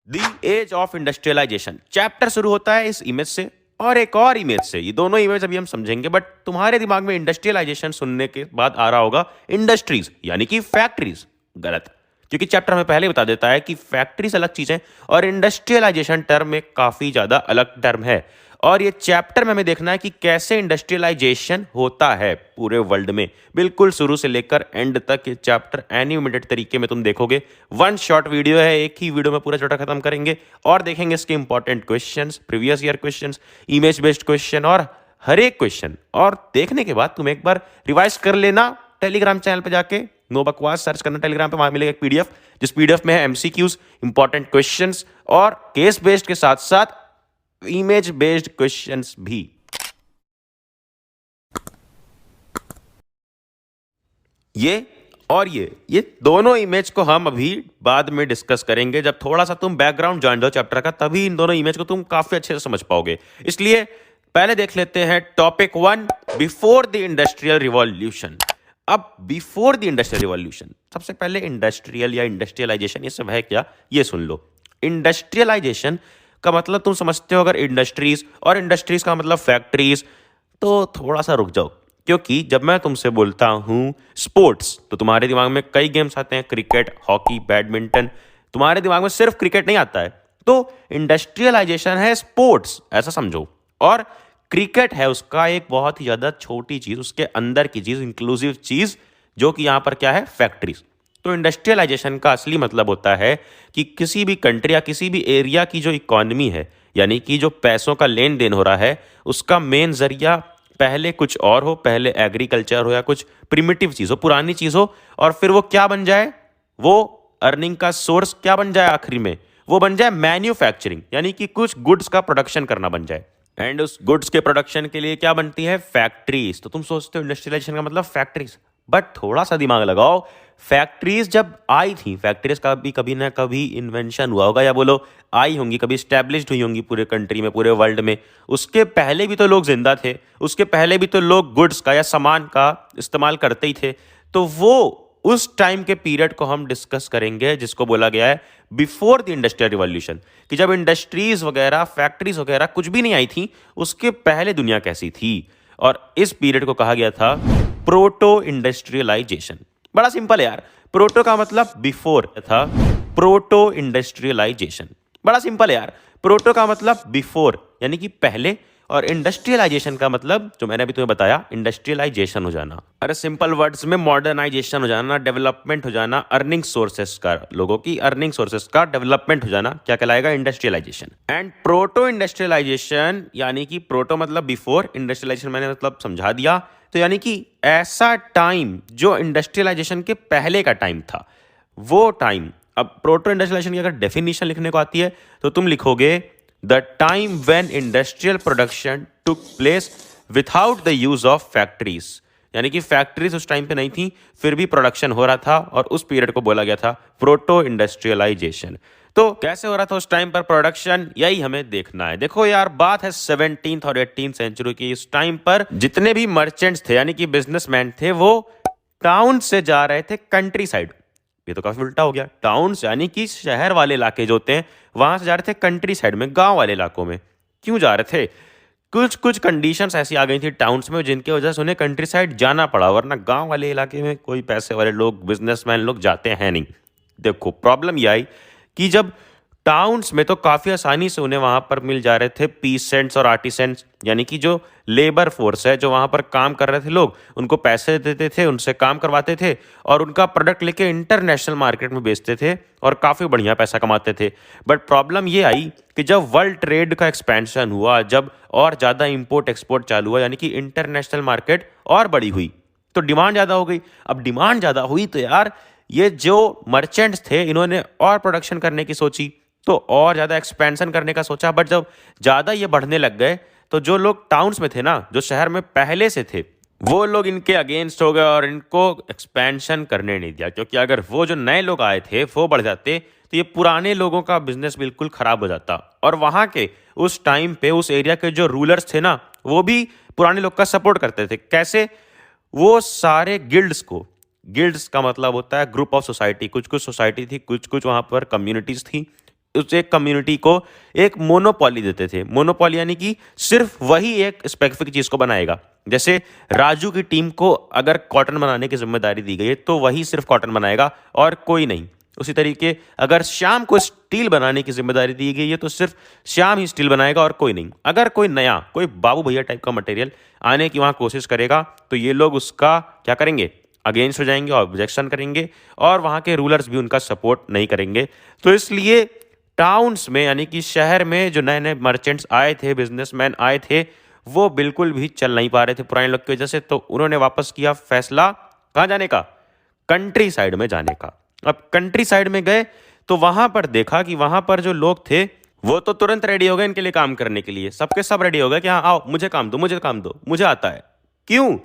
The age of industrialisation chapter शुरू होता है इस इमेज से और एक और इमेज से। ये दोनों इमेज अभी हम समझेंगे, बट तुम्हारे दिमाग में इंडस्ट्रियलाइजेशन सुनने के बाद आ रहा होगा इंडस्ट्रीज यानी कि फैक्ट्रीज। गलत, क्योंकि चैप्टर हमें पहले बता देता है कि फैक्ट्रीज अलग चीज है और इंडस्ट्रियलाइजेशन टर्म में काफी ज्यादा अलग टर्म है। और ये चैप्टर में हमें देखना है कि कैसे इंडस्ट्रियलाइजेशन होता है पूरे वर्ल्ड में, बिल्कुल शुरू से लेकर एंड तक। ये चैप्टर एनिमेटेड तरीके में तुम देखोगे, वन शॉट वीडियो है, एक ही वीडियो में पूरा चैप्टर खत्म करेंगे और देखेंगे इसके important questions, previous year questions, image based question और हर एक क्वेश्चन। और देखने के बाद तुम एक बार रिवाइज कर लेना टेलीग्राम चैनल पे जाके, नो बकवास सर्च करना टेलीग्राम पे, वहां मिलेगा एक पीडीएफ, जिस पीडीएफ में है एमसीक्यूज, इंपॉर्टेंट क्वेश्चंस और केस बेस्ड के साथ साथ इमेज बेस्ड क्वेश्चंस भी। ये दोनों इमेज को हम अभी बाद में डिस्कस करेंगे, जब थोड़ा सा तुम बैकग्राउंड जान दो चैप्टर का, तभी इन दोनों इमेज को तुम काफी अच्छे से समझ पाओगे। इसलिए पहले देख लेते हैं topic 1, before the industrial revolution. अब बिफोर द इंडस्ट्रियल रिवॉल्यूशन, सबसे पहले इंडस्ट्रियल या इंडस्ट्रियलाइजेशन ये सब है क्या, ये सुन लो। इंडस्ट्रियलाइजेशन का मतलब तुम समझते हो अगर इंडस्ट्रीज, और इंडस्ट्रीज का मतलब फैक्ट्रीज, तो थोड़ा सा रुक जाओ, क्योंकि जब मैं तुमसे बोलता हूं स्पोर्ट्स तो तुम्हारे दिमाग में कई गेम्स आते हैं, क्रिकेट, हॉकी, बैडमिंटन। तुम्हारे दिमाग में सिर्फ क्रिकेट नहीं आता है, तो इंडस्ट्रियलाइजेशन है स्पोर्ट्स, ऐसा समझो। और क्रिकेट है उसका एक बहुत ही ज्यादा छोटी चीज, उसके अंदर की चीज, इंक्लूसिव चीज, जो कि यहां पर क्या है, फैक्ट्रीज। तो इंडस्ट्रियलाइजेशन का असली मतलब होता है कि किसी भी कंट्री या किसी भी एरिया की जो इकोनॉमी है, यानी कि जो पैसों का लेन देन हो रहा है, उसका मेन जरिया पहले कुछ और हो, पहले एग्रीकल्चर हो या कुछ प्रिमिटिव चीज हो, पुरानी चीज हो, और फिर वो क्या बन जाए, वो अर्निंग का सोर्स क्या बन जाए, आखिरी में वो बन जाए मैन्युफैक्चरिंग, यानी कि कुछ गुड्स का प्रोडक्शन करना बन जाए। एंड उस गुड्स के प्रोडक्शन के लिए क्या बनती है, फैक्ट्रीज। तो तुम सोचते हो इंडस्ट्रियलाइजेशन का मतलब फैक्ट्रीज, बट थोड़ा सा दिमाग लगाओ। फैक्ट्रीज जब आई थी, फैक्ट्रीज का भी कभी ना कभी इन्वेंशन हुआ होगा, या बोलो आई होंगी, कभी स्टैब्लिश्ड हुई होंगी पूरे कंट्री में, पूरे वर्ल्ड में। उसके पहले भी तो लोग जिंदा थे, उसके पहले भी तो लोग गुड्स का या सामान का इस्तेमाल करते ही थे। तो वो उस टाइम के पीरियड को हम डिस्कस करेंगे, जिसको बोला गया है बिफोर द इंडस्ट्रियल रिवॉल्यूशन, कि जब इंडस्ट्रीज वगैरह, फैक्ट्रीज वगैरह कुछ भी नहीं आई थी, उसके पहले दुनिया कैसी थी। और इस पीरियड को कहा गया था प्रोटो इंडस्ट्रियलाइजेशन। बड़ा सिंपल है यार, प्रोटो का मतलब बिफोर था, प्रोटो इंडस्ट्रियलाइजेशन। बड़ा सिंपल है यार, प्रोटो का मतलब बिफोर यानी कि पहले, और इंडस्ट्रियलाइजेशन का मतलब जो मैंने अभी तुम्हें बताया, इंडस्ट्रियलाइजेशन हो जाना। अरे सिंपल वर्ड्स में मॉडर्नाइजेशन हो जाना, डेवलपमेंट हो जाना, अर्निंग सोर्सेस का, लोगों की अर्निंग सोर्सेस का डेवलपमेंट हो जाना, क्या कहलाएगा, इंडस्ट्रियलाइजेशन। एंड प्रोटो इंडस्ट्रियलाइजेशन यानी कि प्रोटो मतलब बिफोर, इंडस्ट्रियलाइजेशन मैंने मतलब समझा दिया। तो यानी कि ऐसा टाइम जो इंडस्ट्रियलाइजेशन के पहले का टाइम था, वो टाइम। अब प्रोटो इंडस्ट्रियलाइजेशन की अगर डेफिनेशन लिखने को आती है तो तुम लिखोगे the time when industrial production took place without the use of factories. यानी कि फैक्ट्रीज उस टाइम पे नहीं थी, फिर भी प्रोडक्शन हो रहा था, और उस पीरियड को बोला गया था प्रोटो इंडस्ट्रियलाइजेशन। तो कैसे हो रहा था उस टाइम पर प्रोडक्शन, यही हमें देखना है। देखो यार, बात है 17th और 18th सेंचुरी की। इस टाइम पर जितने भी मर्चेंट्स थे, यानी कि बिजनेसमैन थे, वो टाउन से जा रहे थे कंट्री साइड। ये तो काफी उल्टा हो गया, टाउन यानी कि शहर वाले इलाके जो होते हैं, वहां से जा रहे थे कंट्री साइड में, गांव वाले इलाकों में। क्यों जा रहे थे, कुछ कुछ कंडीशंस ऐसी आ गई थी टाउन्स में, जिनकी वजह से उन्हें कंट्री साइड जाना पड़ा, वरना गांव वाले इलाके में कोई पैसे वाले लोग, बिजनेसमैन लोग जाते हैं नहीं। देखो प्रॉब्लम यह आई कि जब टाउन्स में तो काफ़ी आसानी से उन्हें वहाँ पर मिल जा रहे थे पीसेंट्स और आर्टिसेंट्स, यानी कि जो लेबर फोर्स है, जो वहाँ पर काम कर रहे थे लोग, उनको पैसे देते थे, उनसे काम करवाते थे, और उनका प्रोडक्ट लेके इंटरनेशनल मार्केट में बेचते थे और काफ़ी बढ़िया पैसा कमाते थे। बट प्रॉब्लम ये आई कि जब वर्ल्ड ट्रेड का एक्सपेंशन हुआ, जब और ज़्यादा इंपोर्ट एक्सपोर्ट चालू हुआ, यानी कि इंटरनेशनल मार्केट और बड़ी हुई, तो डिमांड ज़्यादा हो गई। अब डिमांड ज़्यादा हुई तो यार ये जो मर्चेंट्स थे, इन्होंने और प्रोडक्शन करने की सोची, तो और ज़्यादा एक्सपेंशन करने का सोचा। बट जब ज़्यादा ये बढ़ने लग गए, तो जो लोग टाउन्स में थे ना, जो शहर में पहले से थे, वो लोग इनके अगेंस्ट हो गए और इनको एक्सपेंशन करने नहीं दिया। क्योंकि अगर वो जो नए लोग आए थे वो बढ़ जाते, तो ये पुराने लोगों का बिजनेस बिल्कुल खराब हो जाता। और वहाँ के उस टाइम पे उस एरिया के जो रूलर्स थे ना, वो भी पुराने लोग का सपोर्ट करते थे। कैसे, वो सारे गिल्ड्स को, गिल्ड्स का मतलब होता है ग्रुप ऑफ सोसाइटी, कुछ कुछ सोसाइटी थी, कुछ कुछ वहाँ पर कम्युनिटीज़ थी, उस एक कम्युनिटी को एक मोनोपोली देते थे। मोनोपोली यानी कि सिर्फ वही एक स्पेसिफिक चीज़ को बनाएगा। जैसे राजू की टीम को अगर कॉटन बनाने की जिम्मेदारी दी गई है तो वही सिर्फ कॉटन बनाएगा और कोई नहीं। उसी तरीके अगर श्याम को स्टील बनाने की जिम्मेदारी दी गई है तो सिर्फ श्याम ही स्टील बनाएगा और कोई नहीं। अगर कोई नया, कोई बाबू भैया टाइप का मटेरियल आने की वहाँ कोशिश करेगा तो ये लोग उसका क्या करेंगे, अगेंस्ट हो जाएंगे, ऑब्जेक्शन करेंगे और वहाँ के रूलर्स भी उनका सपोर्ट नहीं करेंगे। तो इसलिए टाउन्स में यानी कि शहर में जो नए नए मर्चेंट्स आए थे, बिजनेसमैन आए थे, वो बिल्कुल भी चल नहीं पा रहे थे पुराने लोग की वजह से। तो उन्होंने वापस किया फैसला कहाँ जाने का, कंट्री साइड में जाने का। अब कंट्री साइड में गए तो वहां पर देखा कि वहां पर जो लोग थे वो तो तुरंत रेडी हो गए इनके लिए काम करने के लिए। सबके सब रेडी हो गए कि हाँ आओ मुझे काम दो, मुझे काम दो, मुझे आता है। क्यों?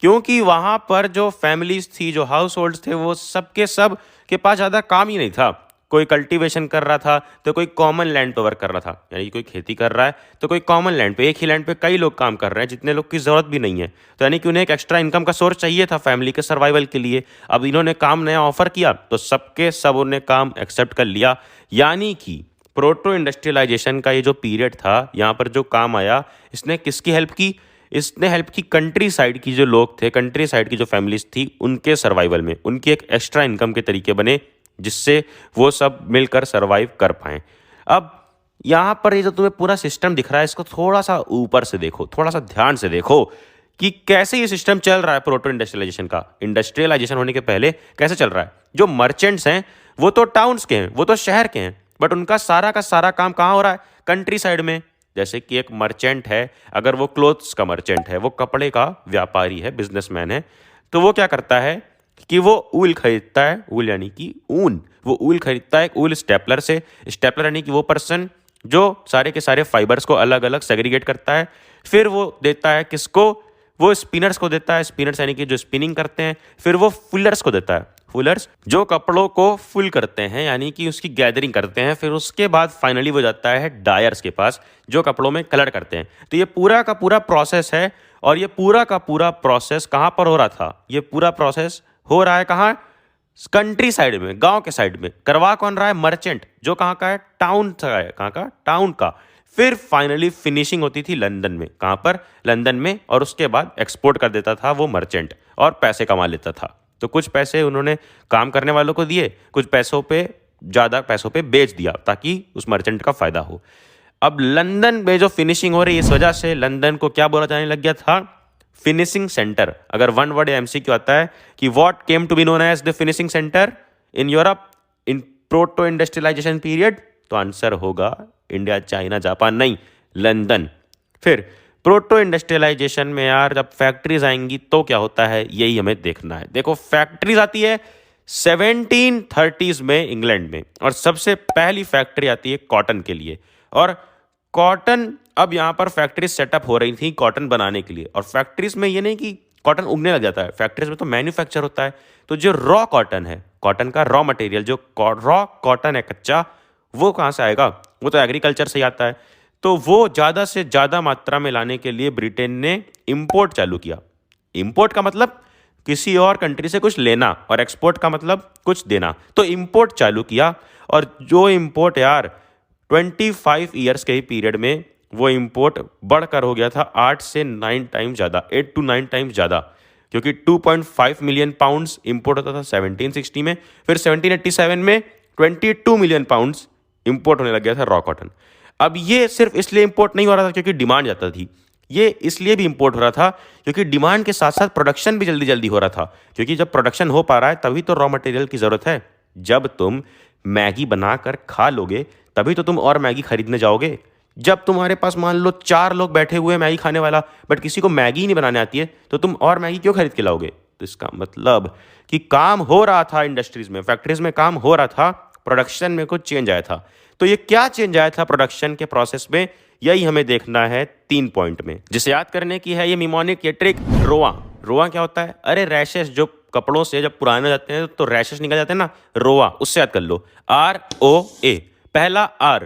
क्योंकि वहां पर जो फैमिलीज थी, जो हाउस होल्ड्स थे, वो सबके सब के पास ज़्यादा काम ही नहीं था। कोई कल्टीवेशन कर रहा था तो कोई कॉमन लैंड पे वर्क कर रहा था, यानी कोई खेती कर रहा है तो कोई कॉमन लैंड पे, एक ही लैंड पे कई लोग काम कर रहे हैं जितने लोग की ज़रूरत भी नहीं है। तो यानी कि उन्हें एक एक्स्ट्रा इनकम का सोर्स चाहिए था फैमिली के सर्वाइवल के लिए। अब इन्होंने काम नया ऑफर किया तो सबके सब उन्हें काम एक्सेप्ट कर लिया। यानी कि प्रोटो इंडस्ट्रियलाइजेशन का ये जो पीरियड था, यहाँ पर जो काम आया, इसने किसकी हेल्प की? इसने हेल्प की कंट्री साइड की जो लोग थे, कंट्री साइड की जो फैमिलीज थी, उनके सर्वाइवल में, उनकी एक एक्स्ट्रा इनकम के तरीके बने जिससे वो सब मिलकर सर्वाइव कर पाएं। अब यहाँ पर ये जो तुम्हें पूरा सिस्टम दिख रहा है, इसको थोड़ा सा ऊपर से देखो, थोड़ा सा ध्यान से देखो कि कैसे ये सिस्टम चल रहा है प्रोटो इंडस्ट्रियलाइजेशन का। इंडस्ट्रियलाइजेशन होने के पहले कैसे चल रहा है? जो मर्चेंट्स हैं वो तो टाउन्स के हैं, वो तो शहर के हैं, बट उनका सारा का सारा काम कहाँ हो रहा है? कंट्री साइड में। जैसे कि एक मर्चेंट है, अगर वो क्लोथ्स का मर्चेंट है, वो कपड़े का व्यापारी है, बिजनेसमैन है, तो वो क्या करता है कि वो ऊल खरीदता है, ऊल यानी कि ऊन, वो ऊल खरीदता है ऊल स्टेपलर से। स्टेपलर यानी कि वो पर्सन जो सारे के सारे फाइबर्स को अलग अलग सेग्रीगेट करता है, फिर वो देता है किसको? वो स्पिनर्स को देता है। स्पिनर्स यानी कि जो स्पिनिंग करते हैं। फिर वो फुलर्स को देता है, फुलर्स जो कपड़ों को फुल करते हैं यानी कि उसकी गैदरिंग करते हैं। फिर उसके बाद फाइनली वो जाता है डायर्स के पास जो कपड़ों में कलर करते हैं। तो ये पूरा का पूरा प्रोसेस है और ये पूरा का पूरा प्रोसेस कहाँ पर हो रहा था? ये पूरा प्रोसेस हो रहा है कहाँ? कंट्री साइड में, गांव के साइड में। करवा कौन रहा है? मर्चेंट, जो कहाँ का है? टाउन का है। कहाँ का? टाउन का। फिर फाइनली फिनिशिंग होती थी लंदन में। कहाँ पर? लंदन में। और उसके बाद एक्सपोर्ट कर देता था वो मर्चेंट और पैसे कमा लेता था। तो कुछ पैसे उन्होंने काम करने वालों को दिए, कुछ पैसों पे, ज़्यादा पैसों पे बेच दिया ताकि उस मर्चेंट का फायदा हो। अब लंदन में जो फिनिशिंग हो रही है, इस वजह से लंदन को क्या बोला जाने लग गया था? Finishing centre. अगर वन वर्ड एमसीक्यू आता है कि what came to be known as the finishing centre in Europe in proto industrialisation period, तो आंसर होगा इंडिया, चाइना, जापान नहीं, लंदन। फिर प्रोटो इंडस्ट्रियलाइजेशन में यार जब फैक्ट्रीज आएंगी तो क्या होता है, यही हमें देखना है। देखो फैक्ट्रीज आती है 1730s में इंग्लैंड में, और सबसे पहली फैक्ट्री आती है कॉटन के लिए। और कॉटन, अब यहाँ पर फैक्ट्रीज सेटअप हो रही थी कॉटन बनाने के लिए। और फैक्ट्रीज में ये नहीं कि कॉटन उगने लग जाता है, फैक्ट्रीज में तो मैन्युफैक्चर होता है। तो जो रॉ कॉटन है, कॉटन का रॉ मटेरियल, जो रॉ कॉटन है कच्चा, वो कहाँ से आएगा? वो तो एग्रीकल्चर से ही आता है। तो वो ज़्यादा से ज़्यादा मात्रा में लाने के लिए ब्रिटेन ने इम्पोर्ट चालू किया। इम्पोर्ट का मतलब किसी और कंट्री से कुछ लेना, और एक्सपोर्ट का मतलब कुछ देना। तो इम्पोर्ट चालू किया, और जो इम्पोर्ट यार 25 ईयर्स के ही पीरियड में वो इम्पोर्ट बढ़कर हो गया था 8 से 9 टाइम्स ज़्यादा, 8 to 9 टाइम्स ज़्यादा। क्योंकि 2.5 मिलियन पाउंड्स इम्पोर्ट होता था 1760 में, फिर 1787 में 22 मिलियन पाउंड्स इम्पोर्ट होने लग गया था रॉ कॉटन। अब ये सिर्फ इसलिए इम्पोर्ट नहीं हो रहा था क्योंकि डिमांड ज़्यादा थी, ये इसलिए भी इम्पोर्ट हो रहा था क्योंकि डिमांड के साथ साथ प्रोडक्शन भी जल्दी जल्दी हो रहा था। क्योंकि जब प्रोडक्शन हो पा रहा है तभी तो रॉ मटेरियल की ज़रूरत है। जब तुम मैगी बनाकर खा लोगे तभी तो तुम और मैगी खरीदने जाओगे। जब तुम्हारे पास मान लो 4 लोग बैठे हुए हैं मैगी खाने वाला, बट किसी को मैगी नहीं बनाने आती है, तो तुम और मैगी क्यों खरीद के लाओगे? तो इसका मतलब कि काम हो रहा था इंडस्ट्रीज में, फैक्ट्रीज में काम हो रहा था, प्रोडक्शन में कुछ चेंज आया था। तो ये क्या चेंज आया था प्रोडक्शन के प्रोसेस में, यही हमें देखना है 3 पॉइंट में। जिसे याद करने की है ये निमोनिक, ये ट्रिक। रोआ, रोआ क्या होता है? अरे रैशेस, जो कपड़ों से जब पुराने हो जाते हैं तो रैशेस निकल जाते हैं ना, रोआ, उससे याद कर लो। ROA। पहला R,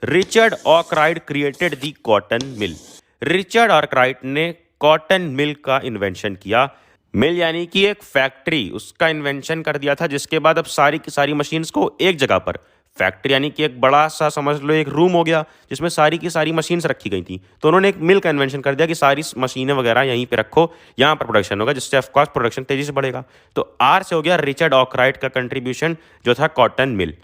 रिचर्ड आर्कराइट क्रिएटेड दी कॉटन मिल। रिचर्ड आर्कराइट ने कॉटन मिल का इन्वेंशन किया। मिल यानी कि एक फैक्ट्री, उसका इन्वेंशन कर दिया था, जिसके बाद अब सारी की सारी मशीन्स को एक जगह पर फैक्ट्री यानी कि एक बड़ा सा समझ लो एक रूम हो गया जिसमें सारी की सारी मशीन्स रखी गई थी। तो उन्होंने एक मिल का इन्वेंशन कर दिया कि सारी मशीनें वगैरह यहीं पे रखो, यहाँ पर प्रोडक्शन होगा, जिससे ऑफकोर्स प्रोडक्शन तेजी से बढ़ेगा। तो आर से हो गया रिचर्ड ऑकराइट का कंट्रीब्यूशन जो था कॉटन मिल।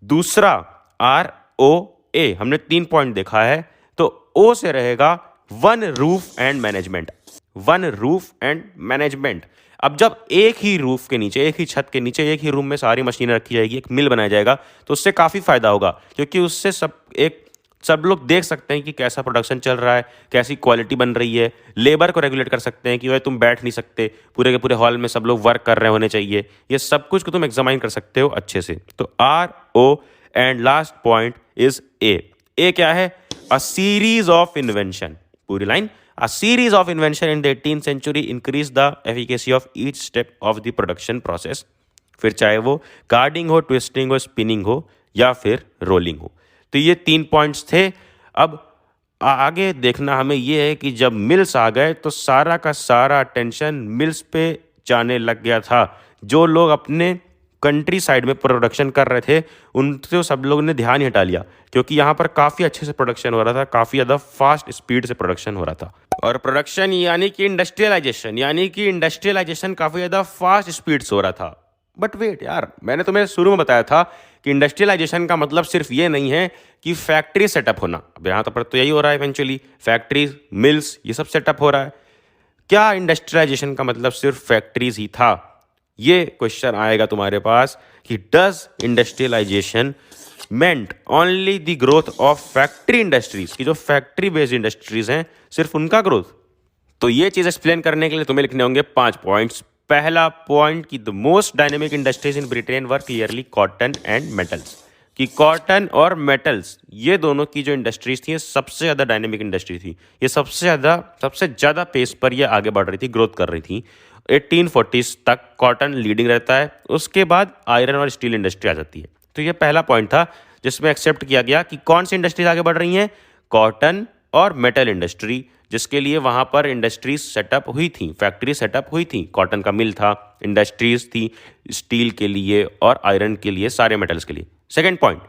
दूसरा ROA, हमने 3 पॉइंट देखा है, तो ओ से रहेगा one roof and management. One roof and management. अब जब एक ही रूफ के नीचे, एक ही छत के नीचे, एक ही रूम में सारी मशीनें रखी जाएगी, एक मिल बनाया जाएगा, तो उससे काफ़ी फायदा होगा, क्योंकि उससे सब लोग देख सकते हैं कि कैसा प्रोडक्शन चल रहा है, कैसी क्वालिटी बन रही है। लेबर को रेगुलेट कर सकते हैं कि भाई तुम बैठ नहीं सकते, पूरे के पूरे हॉल में सब लोग वर्क कर रहे होने चाहिए। ये सब कुछ को तुम एग्जामाइन कर सकते हो अच्छे से। तो RO and last point is a क्या है? A series of invention. पूरी line, a series of invention in the 18th century increased the efficacy of each step of the production process। फिर चाहे वो कार्डिंग हो, ट्विस्टिंग हो, spinning हो या फिर रोलिंग हो। तो ये 3 पॉइंट्स थे। अब आगे देखना हमें ये है कि जब मिल्स आ गए तो सारा का सारा अटेंशन मिल्स पे जाने लग गया था। जो लोग अपने कंट्री साइड में प्रोडक्शन कर रहे थे उनसे सब लोगों ने ध्यान ही हटा लिया, क्योंकि यहाँ पर काफ़ी अच्छे से प्रोडक्शन हो रहा था, काफ़ी ज़्यादा फास्ट स्पीड से प्रोडक्शन हो रहा था। और प्रोडक्शन यानी कि इंडस्ट्रियलाइजेशन काफ़ी ज़्यादा फास्ट स्पीड से हो रहा था। बट वेट यार, मैंने तुम्हें शुरू में बताया था कि इंडस्ट्रियलाइजेशन का मतलब सिर्फ ये नहीं है कि फैक्ट्री सेटअप होना। अब यहाँ पर तो यही हो रहा है, इवेंचुअली फैक्ट्रीज, मिल्स, ये सब सेटअप हो रहा है। क्या इंडस्ट्रियलाइजेशन का मतलब सिर्फ फैक्ट्रीज ही था? ये क्वेश्चन आएगा तुम्हारे पास कि does industrialisation meant only the growth of factory industries, की जो फैक्ट्री बेस्ड इंडस्ट्रीज हैं सिर्फ उनका ग्रोथ? तो ये चीज एक्सप्लेन करने के लिए तुम्हें लिखने होंगे 5 पॉइंट्स। पहला पॉइंट कि the most dynamic industries in Britain were clearly cotton and metals, कि कॉटन और मेटल्स ये दोनों की जो इंडस्ट्रीज थी ये सबसे ज़्यादा डायनेमिक इंडस्ट्री थी। ये सबसे ज़्यादा पेस पर ये आगे बढ़ रही थी, ग्रोथ कर रही थी। 1840s तक कॉटन लीडिंग रहता है, उसके बाद आयरन और स्टील इंडस्ट्री आ जाती है। तो ये पहला पॉइंट था जिसमें एक्सेप्ट किया गया कि कौन सी इंडस्ट्रीज आगे बढ़ रही हैं? कॉटन और मेटल इंडस्ट्री, जिसके लिए वहाँ पर इंडस्ट्रीज सेटअप हुई थी, फैक्ट्री सेटअप हुई थी। कॉटन का मिल था, इंडस्ट्रीज थी स्टील के लिए और आयरन के लिए, सारे मेटल्स के लिए। Second point,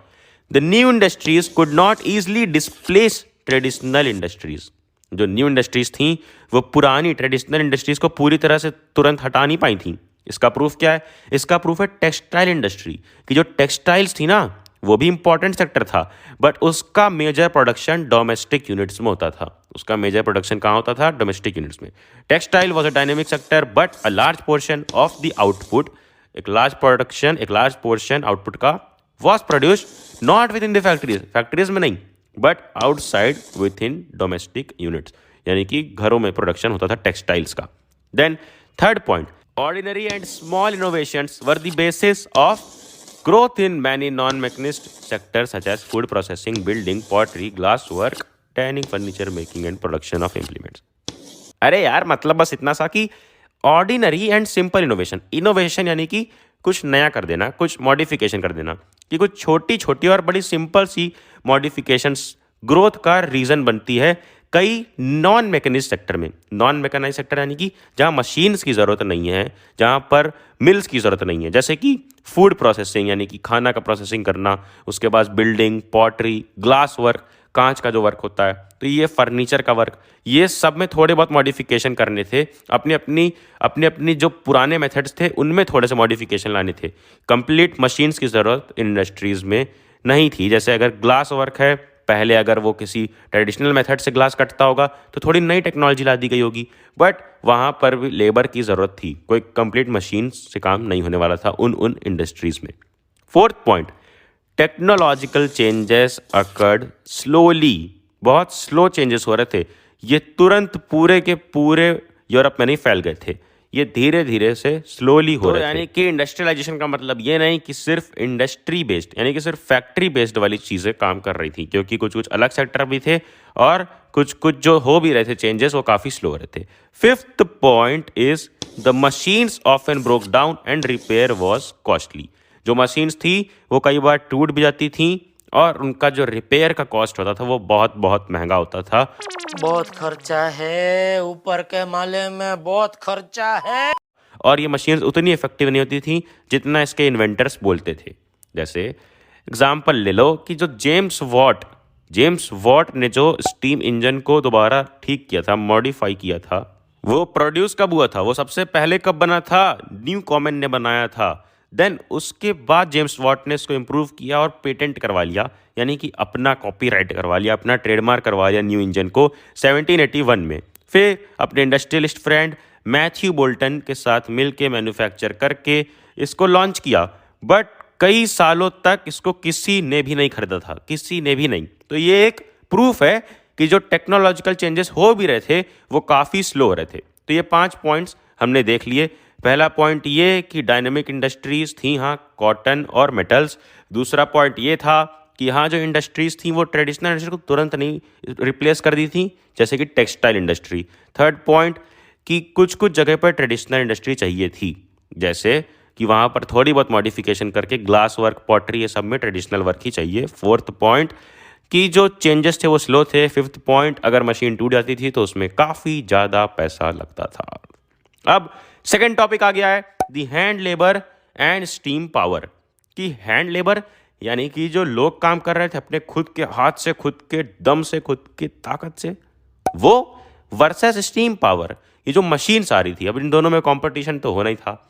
the new industries could not easily displace traditional industries. जो न्यू इंडस्ट्रीज थी वो पुरानी ट्रेडिशनल इंडस्ट्रीज को पूरी तरह से तुरंत हटा नहीं पाई थी। इसका प्रूफ क्या है? इसका प्रूफ है टेक्सटाइल इंडस्ट्री, कि जो टेक्सटाइल्स थी ना वो भी इंपॉर्टेंट सेक्टर था, बट उसका मेजर प्रोडक्शन डोमेस्टिक यूनिट्स में होता था। उसका मेजर प्रोडक्शन कहाँ होता था? डोमेस्टिक यूनिट्स में। Textile was a dynamic sector, but a large portion of the output, एक लार्ज पोर्शन आउटपुट का was produced not with in the factories में नहीं, but outside with in domestic units, यानी कि घरों में प्रोडक्शन होता था टेक्सटाइल्स का। Then third point, ordinary and small innovations were the basis of growth in many non-mechanized sectors such as food processing, building, pottery, glass work, tanning, furniture making and production of implements। अरे यार, मतलब बस इतना सा कि ordinary and simple innovation यानी कि कुछ नया कर देना, कुछ मॉडिफिकेशन कर देना, कि कुछ छोटी छोटी और बड़ी सिंपल सी मॉडिफिकेशंस ग्रोथ का रीज़न बनती है कई नॉन मैकेनाइज्ड सेक्टर में। नॉन मैकेनाइज्ड सेक्टर यानी कि जहाँ मशीन्स की ज़रूरत नहीं है, जहाँ पर मिल्स की ज़रूरत नहीं है, जैसे कि फूड प्रोसेसिंग यानी कि खाना का प्रोसेसिंग करना, उसके बाद बिल्डिंग, पॉटरी, ग्लास वर्क, कांच का जो वर्क होता है, तो ये फर्नीचर का वर्क, ये सब में थोड़े बहुत मॉडिफिकेशन करने थे। अपनी जो पुराने मेथड्स थे उनमें थोड़े से मॉडिफिकेशन लाने थे। कंप्लीट मशीन्स की ज़रूरत इंडस्ट्रीज़ में नहीं थी। जैसे अगर ग्लास वर्क है, पहले अगर वो किसी ट्रेडिशनल मेथड से ग्लास कटता होगा तो थोड़ी नई टेक्नोलॉजी ला दी गई होगी, बट वहाँ पर भी लेबर की ज़रूरत थी, कोई कंप्लीट मशीन से काम नहीं होने वाला था उन इंडस्ट्रीज़ में। Fourth point, technological changes occurred slowly, बहुत स्लो चेंजेस हो रहे थे। ये तुरंत पूरे के पूरे यूरोप में नहीं फैल गए थे, ये धीरे धीरे से स्लोली हो रहे थे। यानी कि इंडस्ट्रियलाइजेशन का मतलब ये नहीं कि सिर्फ इंडस्ट्री बेस्ड यानी कि सिर्फ फैक्ट्री बेस्ड वाली चीज़ें काम कर रही थी, क्योंकि कुछ कुछ अलग सेक्टर भी थे और कुछ कुछ जो हो भी रहे थे चेंजेस वो काफ़ी स्लो हो रहे थे। Fifth point is the machines often broke down and repair was costly. जो मशीन्स थी वो कई बार टूट भी जाती थी और उनका जो रिपेयर का कॉस्ट होता था वो बहुत बहुत महंगा होता था। बहुत खर्चा है, ऊपर के माले में बहुत खर्चा है। और ये मशीन्स उतनी इफेक्टिव नहीं होती थी जितना इसके इन्वेंटर्स बोलते थे। जैसे एग्जाम्पल ले लो कि जो जेम्स वॉट ने जो स्टीम इंजन को दोबारा ठीक किया था, मॉडिफाई किया था, वो प्रोड्यूस कब हुआ था, वो सबसे पहले कब बना था, न्यू कॉमन ने बनाया था। देन उसके बाद जेम्स वॉट ने इसको इम्प्रूव किया और पेटेंट करवा लिया, यानी कि अपना कॉपीराइट करवा लिया, अपना ट्रेडमार्क करवा लिया न्यू इंजन को 1781 में। फिर अपने इंडस्ट्रियलिस्ट फ्रेंड मैथ्यू बोल्टन के साथ मिल के मैन्युफैक्चर करके इसको लॉन्च किया, बट कई सालों तक इसको किसी ने भी नहीं खरीदा था, किसी ने भी नहीं। तो ये एक प्रूफ है कि जो टेक्नोलॉजिकल चेंजेस हो भी रहे थे वो काफ़ी स्लो हो रहे थे। तो ये 5 पॉइंट्स हमने देख लिए। पहला पॉइंट ये कि डायनेमिक इंडस्ट्रीज थी, हाँ, कॉटन और मेटल्स। दूसरा पॉइंट ये था कि यहाँ जो इंडस्ट्रीज थी वो ट्रेडिशनल इंडस्ट्री को तुरंत नहीं रिप्लेस कर दी थी, जैसे कि टेक्सटाइल इंडस्ट्री। थर्ड पॉइंट कि कुछ कुछ जगह पर ट्रेडिशनल इंडस्ट्री चाहिए थी, जैसे कि वहाँ पर थोड़ी बहुत मॉडिफिकेशन करके ग्लास वर्क, पॉटरी, ये सब में ट्रेडिशनल वर्क ही चाहिए। फोर्थ पॉइंट कि जो चेंजेस थे वो स्लो थे। फिफ्थ पॉइंट, अगर मशीन टूट जाती थी तो उसमें काफ़ी ज़्यादा पैसा लगता था। अब सेकेंड टॉपिक आ गया है दी hand labour and steam power. कि हैंड लेबर यानी कि जो लोग काम कर रहे थे अपने खुद के हाथ से, खुद के दम से, खुद की ताकत से, वो वर्सेस स्टीम पावर, ये जो मशीन्स आ रही थी। अब इन दोनों में कंपटीशन तो होना ही था।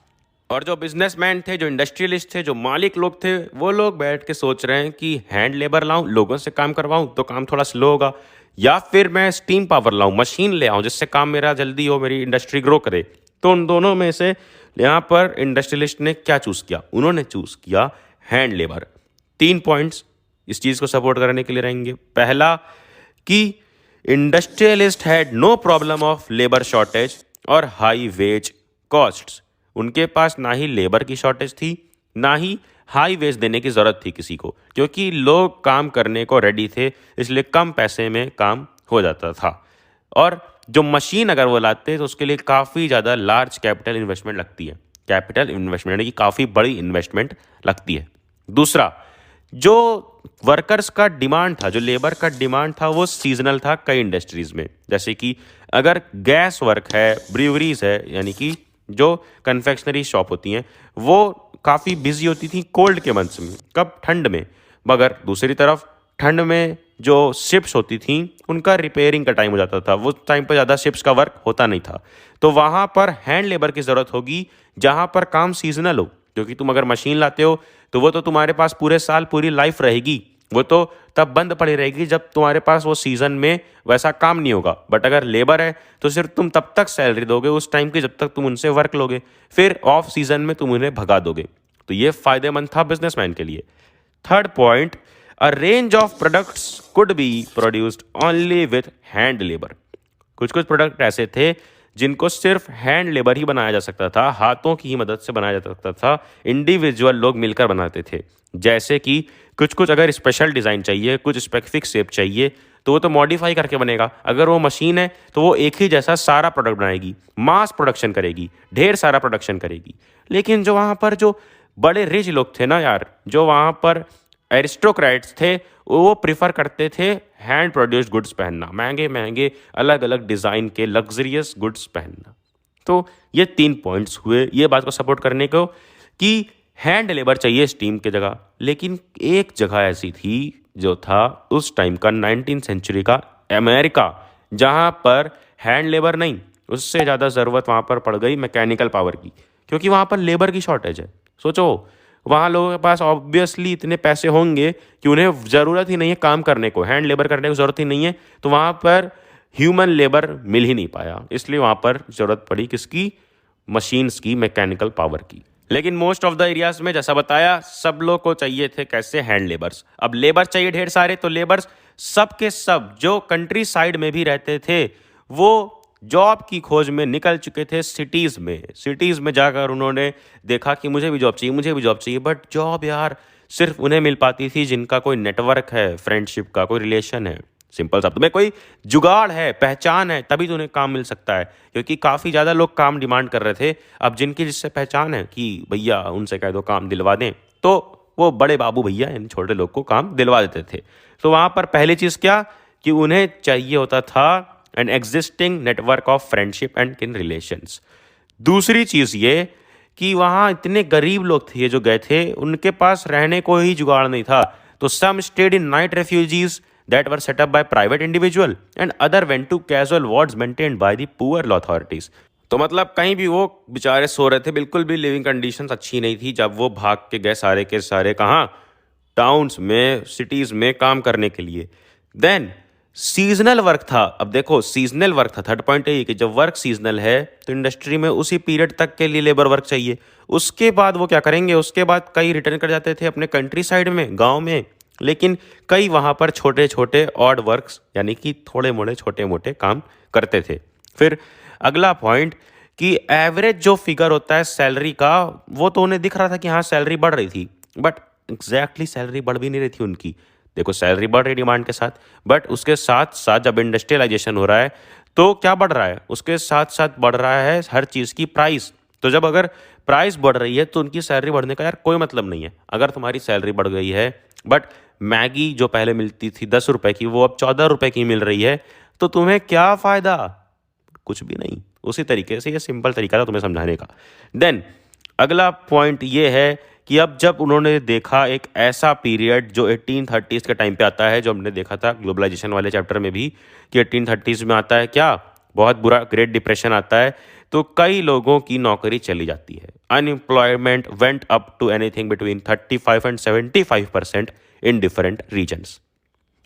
और जो बिजनेसमैन थे, जो इंडस्ट्रियलिस्ट थे, जो मालिक लोग थे, वो लोग बैठ के सोच रहे हैं कि हैंड लेबर लाऊं, लोगों से काम करवाऊं तो काम थोड़ा स्लो होगा, या फिर मैं स्टीम पावर लाऊं, मशीन ले आऊं जिससे काम मेरा जल्दी हो, मेरी इंडस्ट्री ग्रो करे। तो उन दोनों में से यहाँ पर इंडस्ट्रियलिस्ट ने क्या चूज़ किया? उन्होंने चूज़ किया हैंड लेबर। 3 पॉइंट्स इस चीज़ को सपोर्ट करने के लिए रहेंगे। पहला कि industrialist had no problem of labour shortage और हाई वेज कॉस्ट्स। उनके पास ना ही लेबर की शॉर्टेज थी, ना ही हाई वेज देने की ज़रूरत थी किसी को, क्योंकि लोग काम करने को रेडी थे, इसलिए कम पैसे में काम हो जाता था। और जो मशीन अगर वो लाते तो उसके लिए काफ़ी ज़्यादा लार्ज कैपिटल इन्वेस्टमेंट लगती है। कैपिटल इन्वेस्टमेंट यानी कि काफ़ी बड़ी इन्वेस्टमेंट लगती है। दूसरा, जो वर्कर्स का डिमांड था, जो लेबर का डिमांड था, वो सीजनल था कई इंडस्ट्रीज़ में। जैसे कि अगर गैस वर्क है, ब्रीवरीज है, यानी कि जो कन्फेक्शनरी शॉप होती हैं, वो काफ़ी बिजी होती थी कोल्ड के मंथ्स में, कब? ठंड में। मगर दूसरी तरफ ठंड में जो शिप्स होती थी उनका रिपेयरिंग का टाइम हो जाता था, वो टाइम पर ज़्यादा शिप्स का वर्क होता नहीं था। तो वहाँ पर हैंड लेबर की ज़रूरत होगी जहाँ पर काम सीजनल हो, क्योंकि तुम अगर मशीन लाते हो तो वो तो तुम्हारे पास पूरे साल, पूरी लाइफ रहेगी, वो तो तब बंद पड़ी रहेगी जब तुम्हारे पास वो सीज़न में वैसा काम नहीं होगा। बट अगर लेबर है तो सिर्फ तुम तब तक सैलरी दोगे उस टाइम की जब तक तुम उनसे वर्क लोगे, फिर ऑफ सीजन में तुम उन्हें भगा दोगे। तो ये फायदेमंद था बिजनेसमैन के लिए। Third point, a range of products could be produced only with hand labour. कुछ कुछ प्रोडक्ट ऐसे थे जिनको सिर्फ हैंड लेबर ही बनाया जा सकता था, हाथों की ही मदद से बनाया जा सकता था, इंडिविजुअल लोग मिलकर बनाते थे। जैसे कि कुछ कुछ अगर स्पेशल डिज़ाइन चाहिए, कुछ स्पेसिफिक शेप चाहिए, तो वो तो मॉडिफाई करके बनेगा। अगर वो मशीन है तो वो एक ही जैसा सारा प्रोडक्ट बनाएगी, मास प्रोडक्शन करेगी, ढेर सारा प्रोडक्शन करेगी। लेकिन जो वहाँ पर जो बड़े रिच लोग थे ना यार, जो वहाँ पर एरिस्टोक्रेट्स थे, वो प्रिफर करते थे हैंड प्रोड्यूस्ड गुड्स पहनना, महंगे महंगे अलग अलग डिज़ाइन के लग्जरियस गुड्स पहनना। तो ये 3 पॉइंट्स हुए ये बात को सपोर्ट करने को कि हैंड लेबर चाहिए स्टीम की जगह। लेकिन एक जगह ऐसी थी जो था उस टाइम का 19th सेंचुरी का अमेरिका, जहाँ पर हैंड लेबर नहीं, उससे ज़्यादा ज़रूरत वहाँ पर पड़ गई मैकेनिकल पावर की, क्योंकि वहाँ पर लेबर की शॉर्टेज है। सोचो, वहाँ लोगों के पास ऑब्वियसली इतने पैसे होंगे कि उन्हें ज़रूरत ही नहीं है काम करने को, हैंड लेबर करने की ज़रूरत ही नहीं है, तो वहाँ पर ह्यूमन लेबर मिल ही नहीं पाया। इसलिए वहाँ पर ज़रूरत पड़ी किसकी? मशीन्स की, मैकेनिकल पावर की। लेकिन मोस्ट ऑफ द एरियाज में जैसा बताया, सब लोग को चाहिए थे कैसे? Hand labours. अब लेबर चाहिए ढेर सारे, तो लेबर्स सब के सब जो कंट्री साइड में भी रहते थे वो जॉब की खोज में निकल चुके थे सिटीज़ में जाकर उन्होंने देखा कि मुझे भी जॉब चाहिए, मुझे भी जॉब चाहिए। बट जॉब यार सिर्फ उन्हें मिल पाती थी जिनका कोई नेटवर्क है, फ्रेंडशिप का कोई रिलेशन है, सिंपल शब्द में कोई जुगाड़ है, पहचान है, तभी तो उन्हें काम मिल सकता है। क्योंकि काफ़ी ज़्यादा लोग काम डिमांड कर रहे थे। अब जिनकी जिससे पहचान है कि भैया उनसे कह दो काम दिलवा दें, तो वो बड़े बाबू भैया इन छोटे लोग को काम दिलवा देते थे। तो वहाँ पर पहली चीज़ क्या कि उन्हें चाहिए होता था an existing network of friendship and किन रिलेशंस। दूसरी चीज़ ये कि वहाँ इतने गरीब लोग थे ये जो गए थे, उनके पास रहने को ही जुगाड़ नहीं था। तो some stayed in night refugees that were set up by private individual and other went to casual wards maintained by the poor law authorities। तो मतलब कहीं भी वो बेचारे सो रहे थे, बिल्कुल भी लिविंग कंडीशंस अच्छी नहीं थी जब वो भाग के गए सारे के सारे कहाँ, टाउन्स में, सिटीज में काम करने के लिए। देन सीजनल वर्क था। अब देखो सीजनल वर्क था, थर्ड पॉइंट ये कि जब वर्क सीजनल है तो इंडस्ट्री में उसी पीरियड तक के लिए लेबर वर्क चाहिए। उसके बाद वो क्या करेंगे, उसके बाद कई रिटर्न कर जाते थे अपने कंट्री साइड में, गाँव में, लेकिन कई वहाँ पर छोटे छोटे ऑड वर्क्स यानी कि थोड़े मोड़े छोटे मोटे काम करते थे। फिर अगला पॉइंट कि एवरेज जो फिगर होता है सैलरी का, वो तो उन्हें दिख रहा था कि हाँ सैलरी बढ़ रही थी, बट एग्जैक्टली सैलरी बढ़ भी नहीं रही थी उनकी। देखो सैलरी बढ़ रही डिमांड के साथ, बट उसके साथ साथ जब इंडस्ट्रियलाइजेशन हो रहा है तो क्या बढ़ रहा है, उसके साथ साथ बढ़ रहा है हर चीज़ की प्राइस। तो जब अगर प्राइस बढ़ रही है तो उनकी सैलरी बढ़ने का यार कोई मतलब नहीं है। अगर तुम्हारी सैलरी बढ़ गई है बट मैगी जो पहले मिलती थी 10 रुपए की वो अब 14 रुपए की मिल रही है, तो तुम्हें क्या फ़ायदा, कुछ भी नहीं। उसी तरीके से ये सिंपल तरीका था तुम्हें समझाने का। देन अगला पॉइंट ये है कि अब जब उन्होंने देखा एक ऐसा पीरियड जो 1830s के टाइम पे आता है, जो हमने देखा था ग्लोबलाइजेशन वाले चैप्टर में भी कि 1830s में आता है क्या, बहुत बुरा ग्रेट डिप्रेशन आता है, तो कई लोगों की नौकरी चली जाती है। Unemployment went up to anything between 35 and 75% in different regions.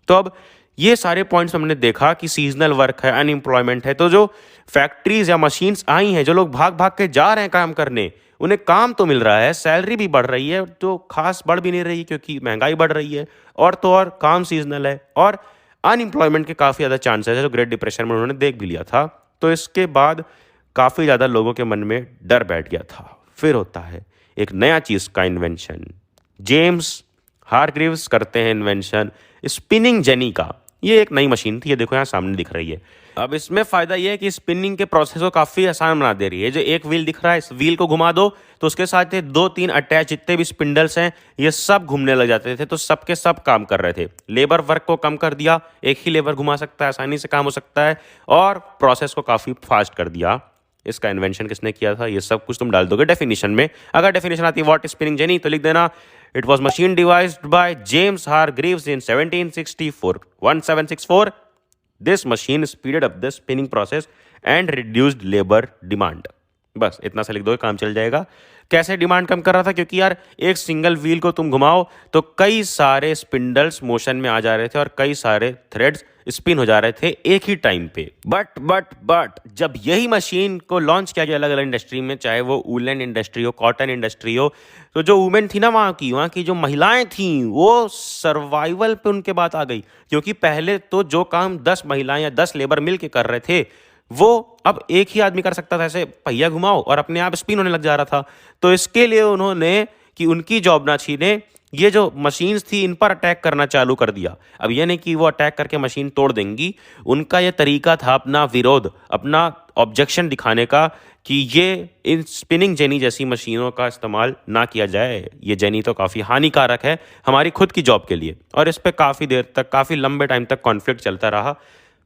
तो अब ये सारे पॉइंट्स हमने देखा कि सीजनल वर्क है, अनएम्प्लॉयमेंट है, तो जो फैक्ट्रीज या मशीन्स आई हैं, जो लोग भाग भाग के जा रहे हैं काम करने, उन्हें काम तो मिल रहा है, सैलरी भी बढ़ रही है, तो खास बढ़ भी नहीं रही क्योंकि महंगाई बढ़ रही है, और तो और काम सीजनल है, और अनएम्प्लॉयमेंट के काफ़ी ज़्यादा चांसेस है जो ग्रेट डिप्रेशन में उन्होंने देख भी लिया था। तो इसके बाद काफ़ी ज़्यादा लोगों के मन में डर बैठ गया था। फिर होता है एक नया चीज़ का इन्वेंशन। जेम्स हारग्रीव्स करते हैं इन्वेंशन स्पिनिंग जेनी का। ये एक नई मशीन थी, ये देखो यहाँ सामने दिख रही है। अब इसमें फ़ायदा ये है कि स्पिनिंग के प्रोसेस को काफ़ी आसान बना दे रही है। जो एक व्हील दिख रहा है, इस व्हील को घुमा दो तो उसके साथ ये 2-3 अटैच जितने भी स्पिंडल्स हैं ये सब घूमने लग जाते थे, तो सबके सब काम कर रहे थे। लेबर वर्क को कम कर दिया, एक ही लेबर घुमा सकता है, आसानी से काम हो सकता है, और प्रोसेस को काफ़ी फास्ट कर दिया। इसका इन्वेंशन किसने किया था, ये सब कुछ तुम डाल दोगे डेफिनेशन में। अगर डेफिनेशन आती है व्हाट स्पिनिंग जेनी तो लिख देना it was machine devised by James Hargreaves in 1764। This machine speeded up the spinning process and reduced labour demand. बस इतना सा लिख दो, काम चल जाएगा। कैसे डिमांड कम कर रहा था, क्योंकि यार एक सिंगल व्हील को तुम घुमाओ तो कई सारे स्पिंडल्स मोशन में आ जा रहे थे और कई सारे थ्रेड्स स्पिन हो जा रहे थे एक ही टाइम पे। बट जब यही मशीन को लॉन्च किया गया अलग अलग इंडस्ट्री में, चाहे वो वूलन इंडस्ट्री हो, कॉटन इंडस्ट्री हो, तो जो वुमेन थी ना वहाँ की जो महिलाएं थीं वो सर्वाइवल पे उनके बात आ गई। क्योंकि पहले तो जो काम 10 महिलाएं या 10 लेबर मिल के कर रहे थे वो अब एक ही आदमी कर सकता था, ऐसे पहिया घुमाओ और अपने आप स्पिन होने लग जा रहा था। तो इसके लिए उन्होंने कि उनकी जॉब ना छीने, ये जो मशीन्स थी इन पर अटैक करना चालू कर दिया। अब ये नहीं कि वो अटैक करके मशीन तोड़ देंगी, उनका ये तरीका था अपना विरोध, अपना ऑब्जेक्शन दिखाने का कि ये इन स्पिनिंग जेनी जैसी मशीनों का इस्तेमाल ना किया जाए। ये जेनी तो काफ़ी हानिकारक है हमारी खुद की जॉब के लिए, और इस पर काफ़ी देर तक, काफ़ी लंबे टाइम तक कॉन्फ्लिक्ट चलता रहा।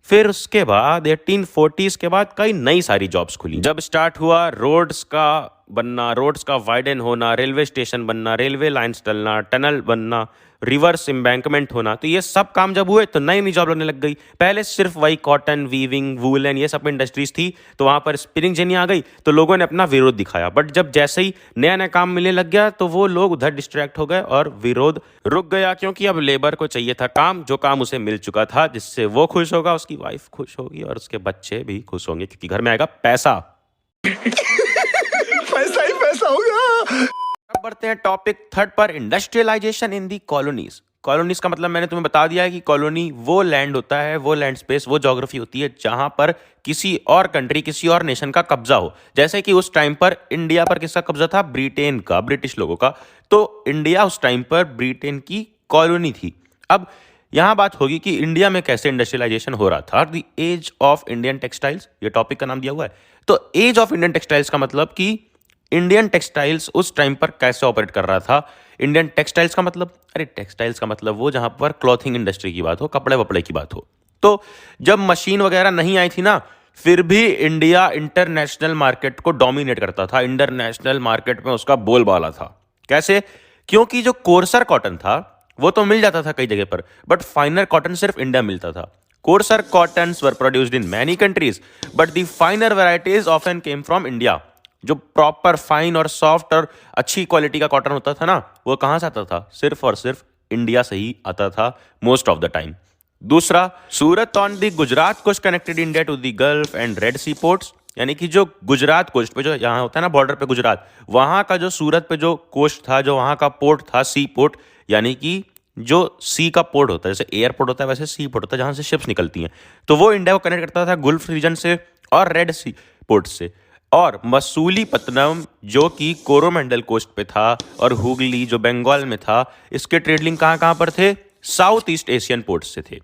फिर उसके बाद 1840s के बाद कई नई सारी जॉब्स खुली। जब स्टार्ट हुआ रोड्स का बनना, रोड्स का वाइडन होना, रेलवे स्टेशन बनना, रेलवे लाइन्स डलना, टनल बनना, रिवर्स एम्बैंकमेंट होना, तो ये सब काम जब हुए तो नई नई जॉब लगने लग गई। पहले सिर्फ वही कॉटन, वीविंग, वूलन ये सब इंडस्ट्रीज थी, तो वहाँ पर स्पिनिंग जेनी आ गई तो लोगों ने अपना विरोध दिखाया। बट जब जैसे ही नया नया काम मिलने लग गया तो वो लोग उधर डिस्ट्रैक्ट हो गए और विरोध रुक गया, क्योंकि अब लेबर को चाहिए था काम, जो काम उसे मिल चुका था, जिससे वो खुश होगा, उसकी वाइफ खुश होगी और उसके बच्चे भी खुश होंगे, क्योंकि घर में आएगा पैसा। पैसा ही पैसा होगा। अब बढ़ते हैं टॉपिक थर्ड पर, इंडस्ट्रियलाइजेशन इन दी कॉलोनीज। कॉलोनीज का मतलब मैंने तुम्हें बता दिया है कि कॉलोनी वो लैंड होता है, वो लैंड स्पेस, वो ज्योग्राफी होती है जहां पर किसी और कंट्री, किसी और नेशन का कब्जा हो। जैसे कि उस टाइम पर इंडिया पर किसका कब्जा था, ब्रिटेन का, ब्रिटिश लोगों का। तो इंडिया उस टाइम पर ब्रिटेन की कॉलोनी थी। अब यहां बात होगी कि इंडिया में कैसे इंडस्ट्रियलाइजेशन हो रहा था। The age of Indian textiles, ये टॉपिक का नाम दिया हुआ है। तो एज ऑफ इंडियन टेक्सटाइल्स का मतलब कि इंडियन टेक्सटाइल्स उस टाइम पर कैसे ऑपरेट कर रहा था। इंडियन टेक्सटाइल्स का मतलब, अरे टेक्सटाइल्स का मतलब वो जहां पर क्लॉथिंग इंडस्ट्री की बात हो, कपड़े वपड़े की बात हो। तो जब मशीन वगैरह नहीं आई थी ना, फिर भी इंडिया इंटरनेशनल मार्केट को डोमिनेट करता था, इंटरनेशनल मार्केट में उसका बोलबाला था। कैसे? क्योंकि जो कोर्सर कॉटन था वो तो मिल जाता था कई जगह पर, बट फाइनर कॉटन सिर्फ इंडिया मिलता था। Courser cottons were produced in many countries but the फाइनर varieties often came from India. जो प्रॉपर फाइन और सॉफ्ट और अच्छी क्वालिटी का कॉटन होता था ना, वो कहां से आता था? सिर्फ और सिर्फ इंडिया से ही आता था मोस्ट ऑफ द टाइम। दूसरा, Surat on the Gujarat coast connected India to the Gulf and Red Sea ports, यानी कि जो गुजरात कोस्ट पे, जो यहाँ होता है ना बॉर्डर पे गुजरात, वहां का जो सूरत पे जो कोस्ट था, जो वहां का पोर्ट था, सी पोर्ट, यानी कि जो सी का पोर्ट होता है, जैसे एयरपोर्ट होता है वैसे सी पोर्ट होता है जहां से शिप्स निकलती हैं, तो वो इंडिया को कनेक्ट करता था गल्फ रीजन से और रेड सी पोर्ट से। और मसूलीपट्टनम जो कि कोरोमंडल कोस्ट पे था और हुगली जो बंगाल में था, इसके ट्रेड लिंक कहाँ कहाँ पर थे? साउथ ईस्ट एशियन पोर्ट से थे।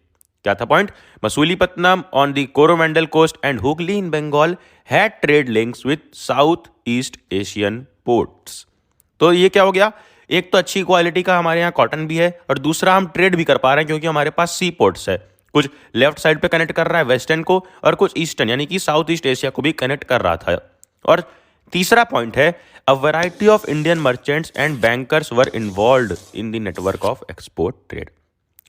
क्या था point? Masulipatnam on the Coromandel coast and Hooghly in Bengal had trade links with south east Asian ports. तो ये क्या हो गया? एक तो अच्छी क्वालिटी का हमारे यहाँ कॉटन भी है और दूसरा हम ट्रेड भी कर पा रहे हैं क्योंकि हमारे पास सी पोर्ट्स है। कुछ लेफ्ट साइड पे कनेक्ट कर रहा है वेस्टर्न को और कुछ ईस्टर्न यानी कि साउथ ईस्ट एशिया को भी कनेक्ट कर रहा था। और तीसरा पॉइंट है, a variety of Indian merchants and bankers were involved in the network of export trade.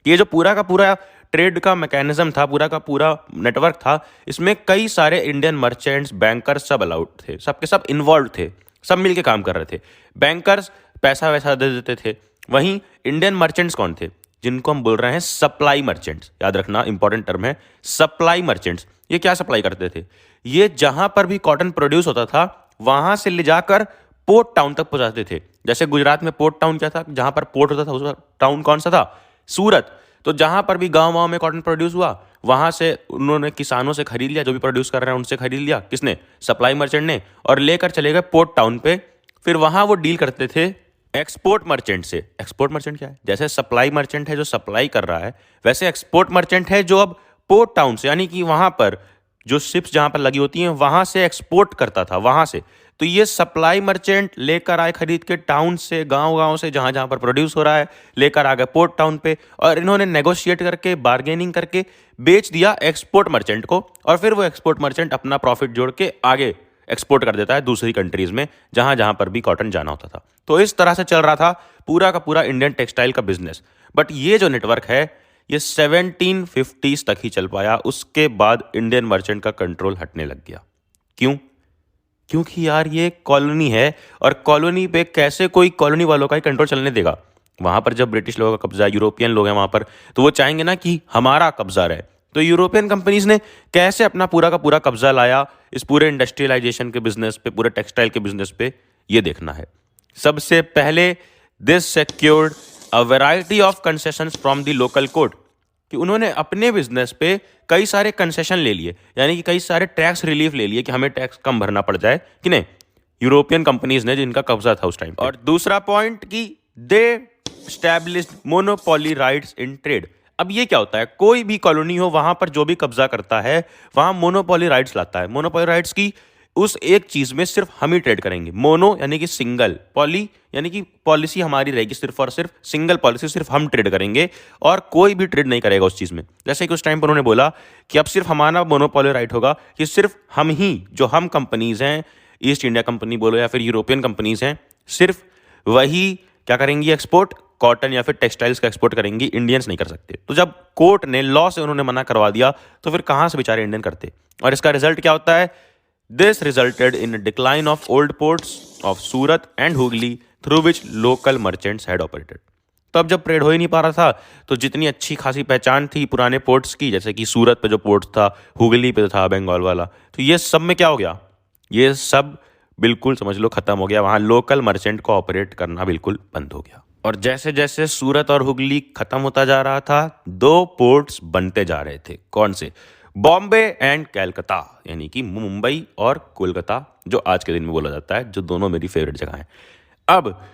ये जो पूरा का पूरा ट्रेड का मैकेनिज्म था, पूरा का पूरा नेटवर्क था, इसमें कई सारे इंडियन मर्चेंट्स, बैंकर्स सब अलाउड थे, सबके सब इन्वॉल्व थे, सब मिलके काम कर रहे थे। बैंकर्स पैसा वैसा दे देते थे, वहीं इंडियन मर्चेंट्स कौन थे? जिनको हम बोल रहे हैं सप्लाई मर्चेंट्स। याद रखना, इंपॉर्टेंट टर्म है सप्लाई मर्चेंट्स। ये क्या सप्लाई करते थे? ये जहां पर भी कॉटन प्रोड्यूस होता था वहां से ले जाकर पोर्ट टाउन तक पहुंचाते थे। जैसे गुजरात में पोर्ट टाउन क्या था? जहां पर पोर्ट होता था उसका टाउन कौन सा था? सूरत। तो जहां पर भी गांव में कॉटन प्रोड्यूस हुआ वहां से उन्होंने किसानों से खरीद लिया, जो भी प्रोड्यूस कर रहे हैं उनसे खरीद लिया। किसने? सप्लाई मर्चेंट ने। और लेकर चले गए पोर्ट टाउन पे, फिर वहां वो डील करते थे एक्सपोर्ट मर्चेंट से। एक्सपोर्ट मर्चेंट क्या है? जैसे सप्लाई मर्चेंट है जो सप्लाई कर रहा है, वैसे एक्सपोर्ट मर्चेंट है जो अब पोर्ट टाउन से, यानी कि वहां पर जो शिप्स जहां पर लगी होती हैं वहां से एक्सपोर्ट करता था वहां से। तो ये सप्लाई मर्चेंट लेकर आए खरीद के टाउन से, गांव से, जहां जहां पर प्रोड्यूस हो रहा है, लेकर आ गए पोर्ट टाउन पे और इन्होंने नेगोशिएट करके, बार्गेनिंग करके बेच दिया एक्सपोर्ट मर्चेंट को। और फिर वो एक्सपोर्ट मर्चेंट अपना प्रॉफिट जोड़ के आगे एक्सपोर्ट कर देता है दूसरी कंट्रीज में जहां जहां पर भी कॉटन जाना होता था। तो इस तरह से चल रहा था पूरा का पूरा इंडियन टेक्सटाइल का बिजनेस। बट ये जो नेटवर्क है ये 1750s तक ही चल पाया, उसके बाद इंडियन मर्चेंट का कंट्रोल हटने लग गया। क्यों? क्योंकि यार ये कॉलोनी है और कॉलोनी पे कैसे कोई कॉलोनी वालों का ही कंट्रोल चलने देगा? वहां पर जब ब्रिटिश लोगों का कब्जा, यूरोपियन लोग हैं वहां पर, तो वो चाहेंगे ना कि हमारा कब्जा रहे। तो यूरोपियन कंपनीज ने कैसे अपना पूरा का पूरा कब्जा लाया इस पूरे इंडस्ट्रियलाइजेशन के बिजनेस पे, पूरे टेक्सटाइल के बिजनेस पे, ये देखना है। सबसे पहले this secured a variety of concessions from the local court, कि उन्होंने अपने बिजनेस पे कई सारे कंसेशन ले लिए, यानी कि कई सारे टैक्स रिलीफ ले लिए कि हमें टैक्स कम भरना पड़ जाए। कि नहीं? यूरोपियन कंपनीज ने, जिनका कब्जा था उस टाइम। और दूसरा पॉइंट कि they established monopoly rights in trade. अब ये क्या होता है? कोई भी कॉलोनी हो वहां पर जो भी कब्जा करता है वहां मोनोपोली राइट्स लाता है। मोनोपोली राइट्स की उस एक चीज में सिर्फ हम ही ट्रेड करेंगे। मोनो यानी कि सिंगल, पॉली यानी कि पॉलिसी हमारी रहेगी सिर्फ और सिर्फ, सिंगल पॉलिसी, सिर्फ हम ट्रेड करेंगे और कोई भी ट्रेड नहीं करेगा उस चीज में। जैसे कि उस टाइम पर उन्होंने बोला कि अब सिर्फ हमारा मोनोपोली राइट होगा कि सिर्फ हम ही, जो हम कंपनीज हैं, ईस्ट इंडिया कंपनी बोलो या फिर यूरोपियन कंपनीज हैं, सिर्फ वही क्या करेंगी? एक्सपोर्ट कॉटन या फिर टेक्सटाइल्स का एक्सपोर्ट करेंगी, इंडियंस नहीं कर सकते। तो जब कोर्ट ने, लॉ से उन्होंने मना करवा दिया, तो फिर कहां से बेचारे इंडियन करते? और इसका रिजल्ट क्या होता है? This resulted in decline of old ports of Surat and Hooghly through which local merchants had operated. तो अब जब ट्रेड हो ही नहीं पा रहा था, तो जितनी अच्छी खासी पहचान थी पुराने पोर्ट्स की, जैसे कि सूरत पे जो पोर्ट था, हुगली पे था बंगाल वाला, तो ये सब में क्या हो गया? ये सब बिल्कुल समझ लो खत्म हो गया। वहां लोकल मर्चेंट को ऑपरेट करना बिल्कुल बंद हो गया। और जैसे जैसे सूरत और हुगली खत्म होता जा रहा था, दो पोर्ट्स बनते जा रहे थे। कौन से? बॉम्बे एंड कलकत्ता, यानी कि मुंबई और कोलकाता, जो आज के दिन में बोला जाता है, जो दोनों मेरी फेवरेट जगह हैं। अब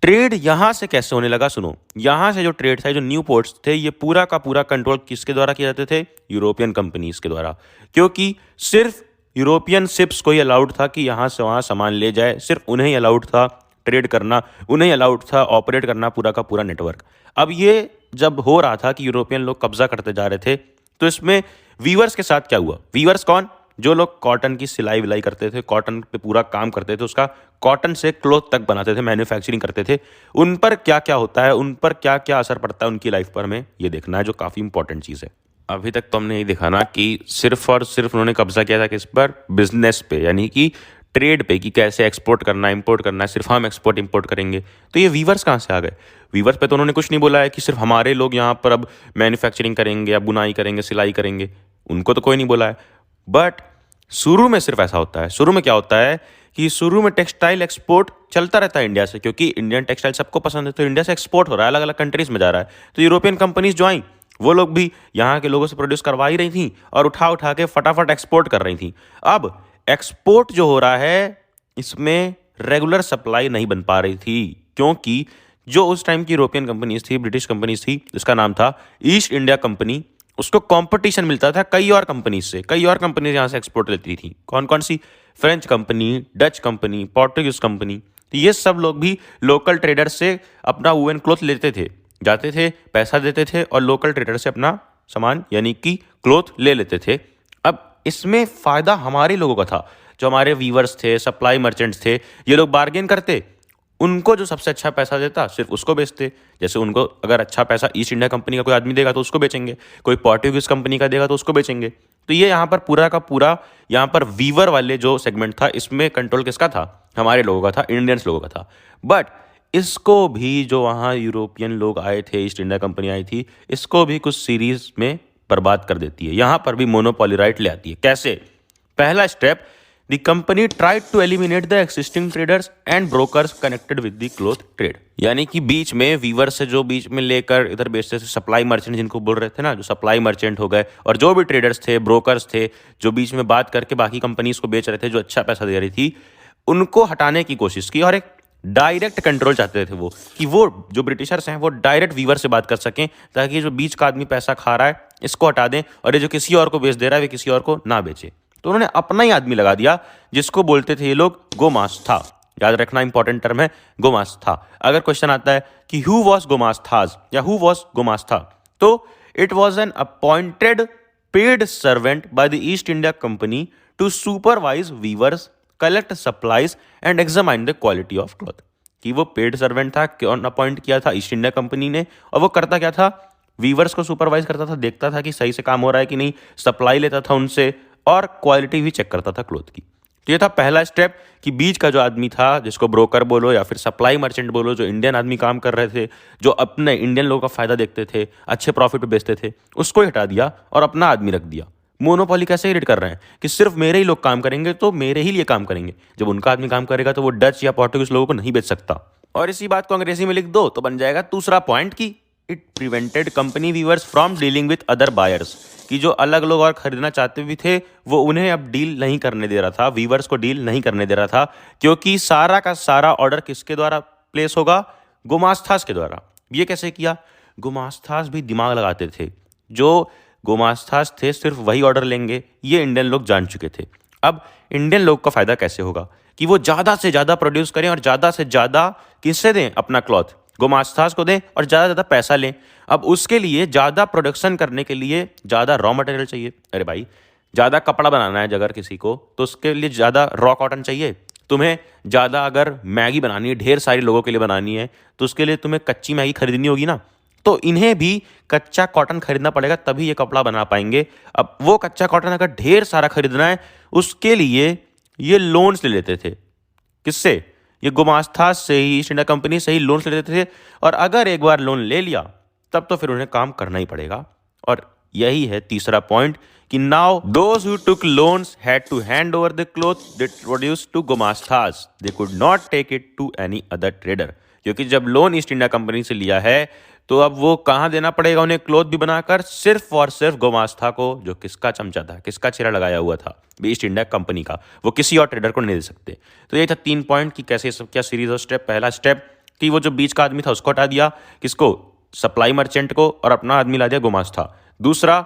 ट्रेड यहां से कैसे होने लगा? सुनो, यहां से जो ट्रेड था, जो न्यू पोर्ट्स थे, ये पूरा का पूरा कंट्रोल किसके द्वारा किए जाते थे? यूरोपियन कंपनीज के द्वारा। क्योंकि सिर्फ यूरोपियन शिप्स को ही अलाउड था कि यहां से वहां सामान ले जाए, सिर्फ उन्हें ही अलाउड था ट्रेड करना, उन्हें अलाउड था ऑपरेट करना पूरा का पूरा नेटवर्क। अब ये जब हो रहा था कि यूरोपियन लोग कब्जा करते जा रहे थे, तो इसमें वीवर्स के साथ क्या हुआ? वीवर्स कौन? जो लोग कॉटन की सिलाई विलाई करते थे, कॉटन पे पूरा काम करते थे, उसका कॉटन से क्लोथ तक बनाते थे, मैन्युफैक्चरिंग करते थे, उन पर क्या क्या होता है, उन पर क्या क्या असर पड़ता है उनकी लाइफ पर, हमें ये देखना है, जो काफ़ी इंपॉर्टेंट चीज़ है। अभी तक तो हमने ये देखा ना कि सिर्फ और सिर्फ उन्होंने कब्जा किया था किस पर, बिजनेस पे, यानी कि ट्रेड पे, कि कैसे एक्सपोर्ट करना है, इंपोर्ट करना है, सिर्फ हम एक्सपोर्ट इंपोर्ट करेंगे। तो ये वीवर्स कहाँ से आ गए? वीवर्स पे तो उन्होंने कुछ नहीं बोला है कि सिर्फ हमारे लोग यहाँ पर अब मैन्युफैक्चरिंग करेंगे या बुनाई करेंगे, सिलाई करेंगे, उनको तो कोई नहीं बोला है। बट शुरू में सिर्फ ऐसा होता है। शुरू में क्या होता है कि शुरू में टेक्सटाइल एक्सपोर्ट चलता रहता है इंडिया से, क्योंकि इंडियन टेक्सटाइल सबको पसंद है, तो इंडिया से एक्सपोर्ट हो रहा है, अलग अलग कंट्रीज में जा रहा है। तो यूरोपियन कंपनीज जो आई, वो लोग भी यहाँ के लोगों से प्रोड्यूस करवा ही रही थी और उठा उठा के फटाफट एक्सपोर्ट कर रही थी। अब एक्सपोर्ट जो हो रहा है, इसमें रेगुलर सप्लाई नहीं बन पा रही थी, क्योंकि जो उस टाइम की यूरोपियन कंपनीज थी, ब्रिटिश कंपनीज थी, जिसका नाम था ईस्ट इंडिया कंपनी, उसको कंपटीशन मिलता था कई और कंपनीज से। कई और कंपनीज यहाँ से एक्सपोर्ट लेती थी। कौन कौन सी? French company, Dutch company, Portuguese company. तो ये सब लोग भी लोकल ट्रेडर से अपना वुलन क्लॉथ लेते थे, जाते थे, पैसा देते थे और लोकल ट्रेडर से अपना सामान यानी कि क्लॉथ ले लेते थे। अब इसमें फ़ायदा हमारे लोगों का था, जो हमारे वीवर्स थे, सप्लाई मर्चेंट्स थे। ये लोग बार्गेन करते, उनको जो सबसे अच्छा पैसा देता सिर्फ उसको बेचते। जैसे उनको अगर अच्छा पैसा ईस्ट इंडिया कंपनी का कोई आदमी देगा तो उसको बेचेंगे, कोई पोर्टुगीज कंपनी का देगा तो उसको बेचेंगे। तो ये यहाँ पर पूरा का पूरा यहाँ पर वीवर वाले जो सेगमेंट था, इसमें कंट्रोल किसका था? हमारे लोगों का था, इंडियंस लोगों का था। बट इसको भी जो वहाँ यूरोपियन लोग आए थे, ईस्ट इंडिया कंपनी आई थी, इसको भी कुछ सीरीज में बर्बाद कर देती है। यहाँ पर भी मोनोपोली राइट ले आती है। कैसे? पहला step, the company tried to eliminate the existing traders and brokers connected with the cloth trade. यानी कि बीच में वीवर से जो बीच में लेकर इधर बेचते थे, सप्लाई मर्चेंट जिनको बोल रहे थे ना, जो सप्लाई मर्चेंट हो गए, और जो भी ट्रेडर्स थे, ब्रोकर्स थे, जो बीच में बात करके बाकी कंपनीज को बेच रहे थे, जो अच्छा पैसा दे रही थी, उनको हटाने की कोशिश की। और एक डायरेक्ट कंट्रोल चाहते थे वो, कि वो जो ब्रिटिशर्स हैं वो डायरेक्ट वीवर से बात कर सकें, ताकि जो बीच का आदमी पैसा खा रहा है इसको हटा दें, और ये जो किसी और को बेच दे रहा है वे किसी और को ना बेचे। तो उन्होंने अपना ही आदमी लगा दिया, जिसको बोलते थे ये लोग गोमास्ता। याद रखना, इंपॉर्टेंट टर्म है गोमास्ता। अगर क्वेश्चन आता है कि हु वॉज गोमास्थाज या हु वॉज गोमास्ता, तो it was an appointed paid servant by the East India Company to supervise weavers, collect supplies and examine the quality of cloth. कि वो पेड सर्वेंट था, कौन अपॉइंट किया था? ईस्ट इंडिया कंपनी ने। और वो करता क्या था? वीवर्स को सुपरवाइज करता था, देखता था कि सही से काम हो रहा है कि नहीं, सप्लाई लेता था उनसे और क्वालिटी भी चेक करता था क्लॉथ की। तो ये था पहला स्टेप, कि बीच का जो आदमी था, जिसको ब्रोकर बोलो या फिर सप्लाई मर्चेंट बोलो, जो इंडियन आदमी काम कर रहे थे, जो अपने इंडियन लोगों का फायदा देखते थे, अच्छे प्रॉफिट पे बेचते थे, उसको हटा दिया और अपना आदमी रख दिया। मोनोपोली कैसे क्रिएट कर रहे हैं कि सिर्फ मेरे ही लोग काम करेंगे तो मेरे ही लिए काम करेंगे। जब उनका आदमी काम करेगा तो वो डच या पोर्टुगीज लोगों को नहीं बेच सकता। और इसी बात को अंग्रेजी में लिख दो तो बन जाएगा दूसरा पॉइंट, कि it prevented company weavers from dealing with other buyers. कि जो अलग लोग और खरीदना चाहते भी थे, वो उन्हें अब डील नहीं करने दे रहा था, वीवर्स को डील नहीं करने दे रहा था, क्योंकि सारा का सारा ऑर्डर किसके द्वारा प्लेस होगा? गोमास्थास के द्वारा। ये कैसे किया? गोमास्थास भी दिमाग लगाते थे। जो गोमास्थास थे सिर्फ वही ऑर्डर लेंगे, ये इंडियन लोग जान चुके थे। अब इंडियन लोग का फायदा कैसे होगा? कि वो ज़्यादा से ज़्यादा प्रोड्यूस करें और ज़्यादा से ज़्यादा किससे दें? अपना क्लॉथ गोमास्थास को दें और ज़्यादा ज़्यादा पैसा लें। अब उसके लिए ज़्यादा प्रोडक्शन करने के लिए ज़्यादा रॉ मटेरियल चाहिए। अरे भाई, ज़्यादा कपड़ा बनाना है अगर किसी को, तो उसके लिए ज़्यादा रॉ कॉटन चाहिए। तुम्हें ज़्यादा अगर मैगी बनानी है, ढेर सारे लोगों के लिए बनानी है, तो उसके लिए तुम्हें कच्ची मैगी खरीदनी होगी ना। तो इन्हें भी कच्चा कॉटन खरीदना पड़ेगा, तभी ये कपड़ा बना पाएंगे। अब वो कच्चा कॉटन अगर ढेर सारा खरीदना है, उसके लिए ये लोन्स ले लेते थे। किससे? ये गोमास्थास से ही, ईस्ट इंडिया कंपनी से ही लोन्स ले लेते थे। और अगर एक बार लोन ले लिया तब तो फिर उन्हें काम करना ही पड़ेगा। और यही है तीसरा पॉइंट, कि now those who took loans had to hand over the cloth they produced to gomasthas, they could not take it to any other trader. क्योंकि जब लोन ईस्ट इंडिया कंपनी से लिया है, तो अब वो कहाँ देना पड़ेगा उन्हें? क्लॉथ भी बनाकर सिर्फ और सिर्फ गोमास्ता को, जो किसका चमचा था, किसका चेहरा लगाया हुआ था? ईस्ट इंडिया कंपनी का। वो किसी और ट्रेडर को नहीं दे सकते। तो ये था 3 पॉइंट कि कैसे सब क्या सीरीज और स्टेप। पहला स्टेप कि वो जो बीच का आदमी था उसको हटा दिया, किसको? सप्लाई मर्चेंट को, और अपना आदमी ला दिया गोमास्ता। दूसरा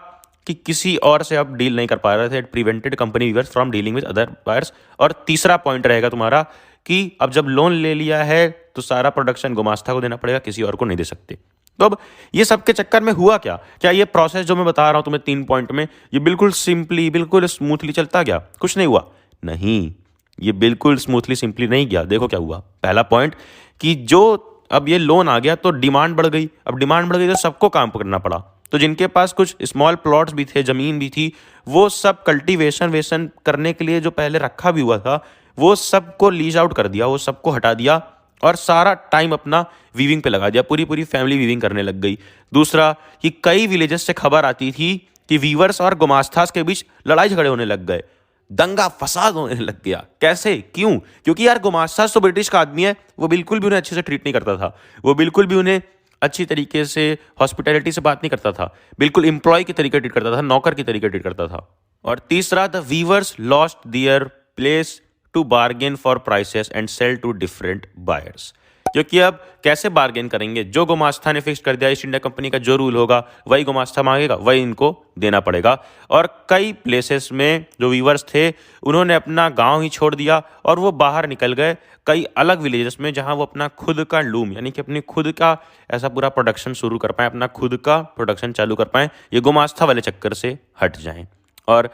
कि किसी और से अब डील नहीं कर पा रहे थे, it prevented company weavers from dealing with other buyers. और तीसरा पॉइंट रहेगा तुम्हारा कि अब जब लोन ले लिया है तो सारा प्रोडक्शन गोमास्ता को देना पड़ेगा, किसी और को नहीं दे सकते। तो अब ये सब के चक्कर में हुआ क्या? क्या ये प्रोसेस जो मैं बता रहा हूँ तुम्हें 3 पॉइंट में, ये बिल्कुल सिंपली, बिल्कुल स्मूथली चलता गया? कुछ नहीं हुआ। नहीं, ये बिल्कुल स्मूथली सिंपली नहीं गया। देखो क्या हुआ। पहला पॉइंट कि जो अब ये लोन आ गया तो डिमांड बढ़ गई। अब डिमांड बढ़ गई तो सबको काम करना पड़ा। तो जिनके पास कुछ स्मॉल प्लॉट्स भी थे, ज़मीन भी थी, वो सब कल्टीवेशन वेशन करने के लिए जो पहले रखा भी हुआ था, वो सबको लीज आउट कर दिया, वो सबको हटा दिया और सारा टाइम अपना वीविंग पे लगा दिया। पूरी पूरी फैमिली वीविंग करने लग गई। दूसरा कि कई विलेजेस से खबर आती थी कि वीवर्स और गुमास्तास के बीच लड़ाई झगड़े होने लग गए, दंगा फसाद होने लग गया। कैसे? क्यों? क्योंकि यार गुमास्तास तो ब्रिटिश का आदमी है, वो बिल्कुल भी उन्हें अच्छे से ट्रीट नहीं करता था, वो बिल्कुल भी उन्हें अच्छी तरीके से हॉस्पिटैलिटी से बात नहीं करता था, बिल्कुल एम्प्लॉय की तरीके ट्रीट करता था, नौकर की तरीके ट्रीट करता था। और तीसरा, the weavers lost their place to bargain for prices and sell to different buyers. क्योंकि अब कैसे बार्गेन करेंगे? जो गुमास्ता ने फिक्स कर दिया, ईस्ट इंडिया कंपनी का जो रूल होगा वही गुमास्ता मांगेगा, वही इनको देना पड़ेगा। और कई प्लेसेस में जो वीवर्स थे उन्होंने अपना गांव ही छोड़ दिया और वो बाहर निकल गए कई अलग विलेजेस में, जहां वो अपना खुद का लूम यानी कि अपनी खुद का ऐसा पूरा प्रोडक्शन शुरू कर पाएँ, अपना खुद का प्रोडक्शन चालू कर पाएँ, ये गुमास्ता वाले चक्कर से हट जाएं। और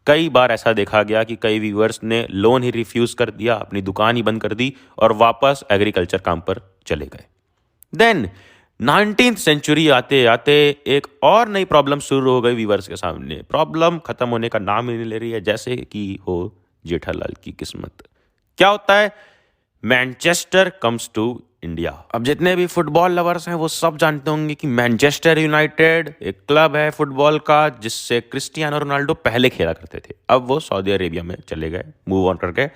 कई बार ऐसा देखा गया कि कई व्यूअर्स ने लोन ही रिफ्यूज़ कर दिया, अपनी दुकान ही बंद कर दी और वापस एग्रीकल्चर काम पर चले गए। देन 19th सेंचुरी आते आते एक और नई प्रॉब्लम शुरू हो गई व्यूअर्स के सामने। प्रॉब्लम खत्म होने का नाम ही नहीं ले रही है, जैसे कि हो जेठालाल की किस्मत। क्या होता है? Manchester comes to India. अब जितने भी फुटबॉल लवर्स हैं वो सब जानते होंगे कि मैनचेस्टर यूनाइटेड एक क्लब है फुटबॉल का जिससे क्रिस्टियानो रोनाल्डो पहले खेला करते थे। अब वो सऊदी अरेबिया में चले गए, मूव ऑन करके।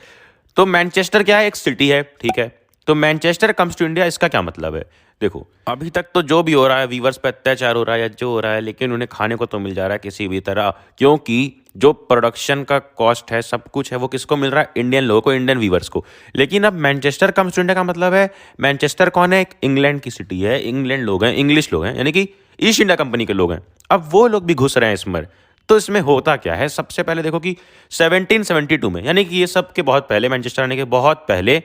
तो मैनचेस्टर क्या है? एक सिटी है, ठीक है। तो मैनचेस्टर कम्स टू इंडिया, इसका क्या मतलब है? देखो, अभी तक तो जो भी हो रहा है, वीवर्स पे अत्याचार हो रहा है या जो हो रहा है, लेकिन उन्हें खाने को तो मिल जा रहा है किसी भी तरह, क्योंकि जो प्रोडक्शन का कॉस्ट है, सब कुछ है, वो किसको मिल रहा है? इंडियन लोगों को, इंडियन वीवर्स को। लेकिन अब मैनचेस्टर कम्स टू इंडिया का मतलब है, मैनचेस्टर कौन है? एक इंग्लैंड की सिटी है, इंग्लैंड लोग हैं, इंग्लिश लोग हैं, यानी कि ईस्ट इंडिया कंपनी के लोग हैं। अब वो लोग भी घुस रहे हैं इसमें। तो इसमें होता क्या है? सबसे पहले देखो कि 1772 में, यानी कि ये सब के बहुत पहले, मैनचेस्टर आने के बहुत पहले,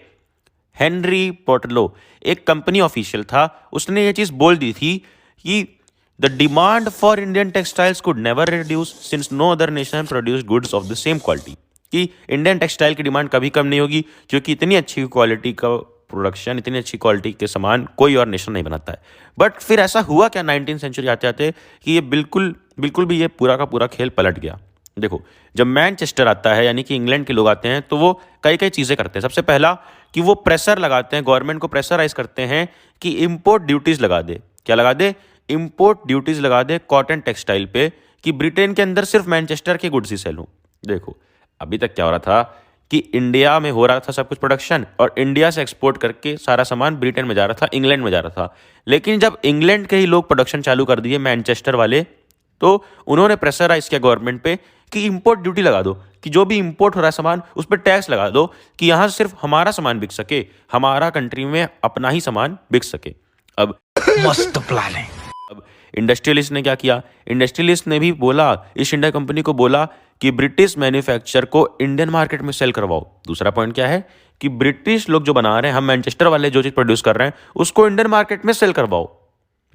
हेनरी पोर्टलो एक कंपनी ऑफिशियल था, उसने ये चीज़ बोल दी थी कि the demand for Indian textiles could never reduce since no other nation produce goods of the same quality. कि इंडियन टेक्सटाइल की डिमांड कभी कम नहीं होगी, क्योंकि इतनी अच्छी क्वालिटी का प्रोडक्शन, इतनी अच्छी क्वालिटी के सामान कोई और नेशन नहीं बनाता है। बट फिर ऐसा हुआ क्या 19th सेंचुरी आते आते कि ये बिल्कुल भी ये पूरा का पूरा खेल पलट गया। देखो, जब मैनचेस्टर आता है, यानी कि इंग्लैंड के लोग आते हैं, तो वो कई चीज़ें करते हैं। सबसे पहला कि वो प्रेशर लगाते हैं, गवर्नमेंट को प्रेशराइज करते हैं कि इंपोर्ट ड्यूटीज़ लगा दे। क्या लगा दे? इंपोर्ट ड्यूटीज़ लगा दे कॉटन टेक्सटाइल पे, कि ब्रिटेन के अंदर सिर्फ मैनचेस्टर के गुड्स ही सेल हों। देखो, अभी तक क्या हो रहा था कि इंडिया में हो रहा था सब कुछ प्रोडक्शन, और इंडिया से एक्सपोर्ट करके सारा सामान ब्रिटेन में जा रहा था, इंग्लैंड में जा रहा था। लेकिन जब इंग्लैंड के ही लोग प्रोडक्शन चालू कर दिए, मैनचेस्टर वाले, तो उन्होंने प्रेशराइज किया गवर्नमेंट पे कि इंपोर्ट ड्यूटी लगा दो, कि जो भी इंपोर्ट हो रहा है सामान उस पर टैक्स लगा दो, कि यहाँ सिर्फ हमारा सामान बिक सके, हमारा कंट्री में अपना ही सामान बिक सके। अब मस्त प्लान है। अब इंडस्ट्रियलिस्ट ने क्या किया? इंडस्ट्रियलिस्ट ने भी बोला, ईस्ट इंडिया कंपनी को बोला कि ब्रिटिश मैन्युफैक्चर को इंडियन मार्केट में सेल करवाओ। दूसरा पॉइंट क्या है कि ब्रिटिश लोग जो बना रहे हैं, हम मैनचेस्टर वाले जो चीज़ प्रोड्यूस कर रहे हैं, उसको इंडियन मार्केट में सेल करवाओ।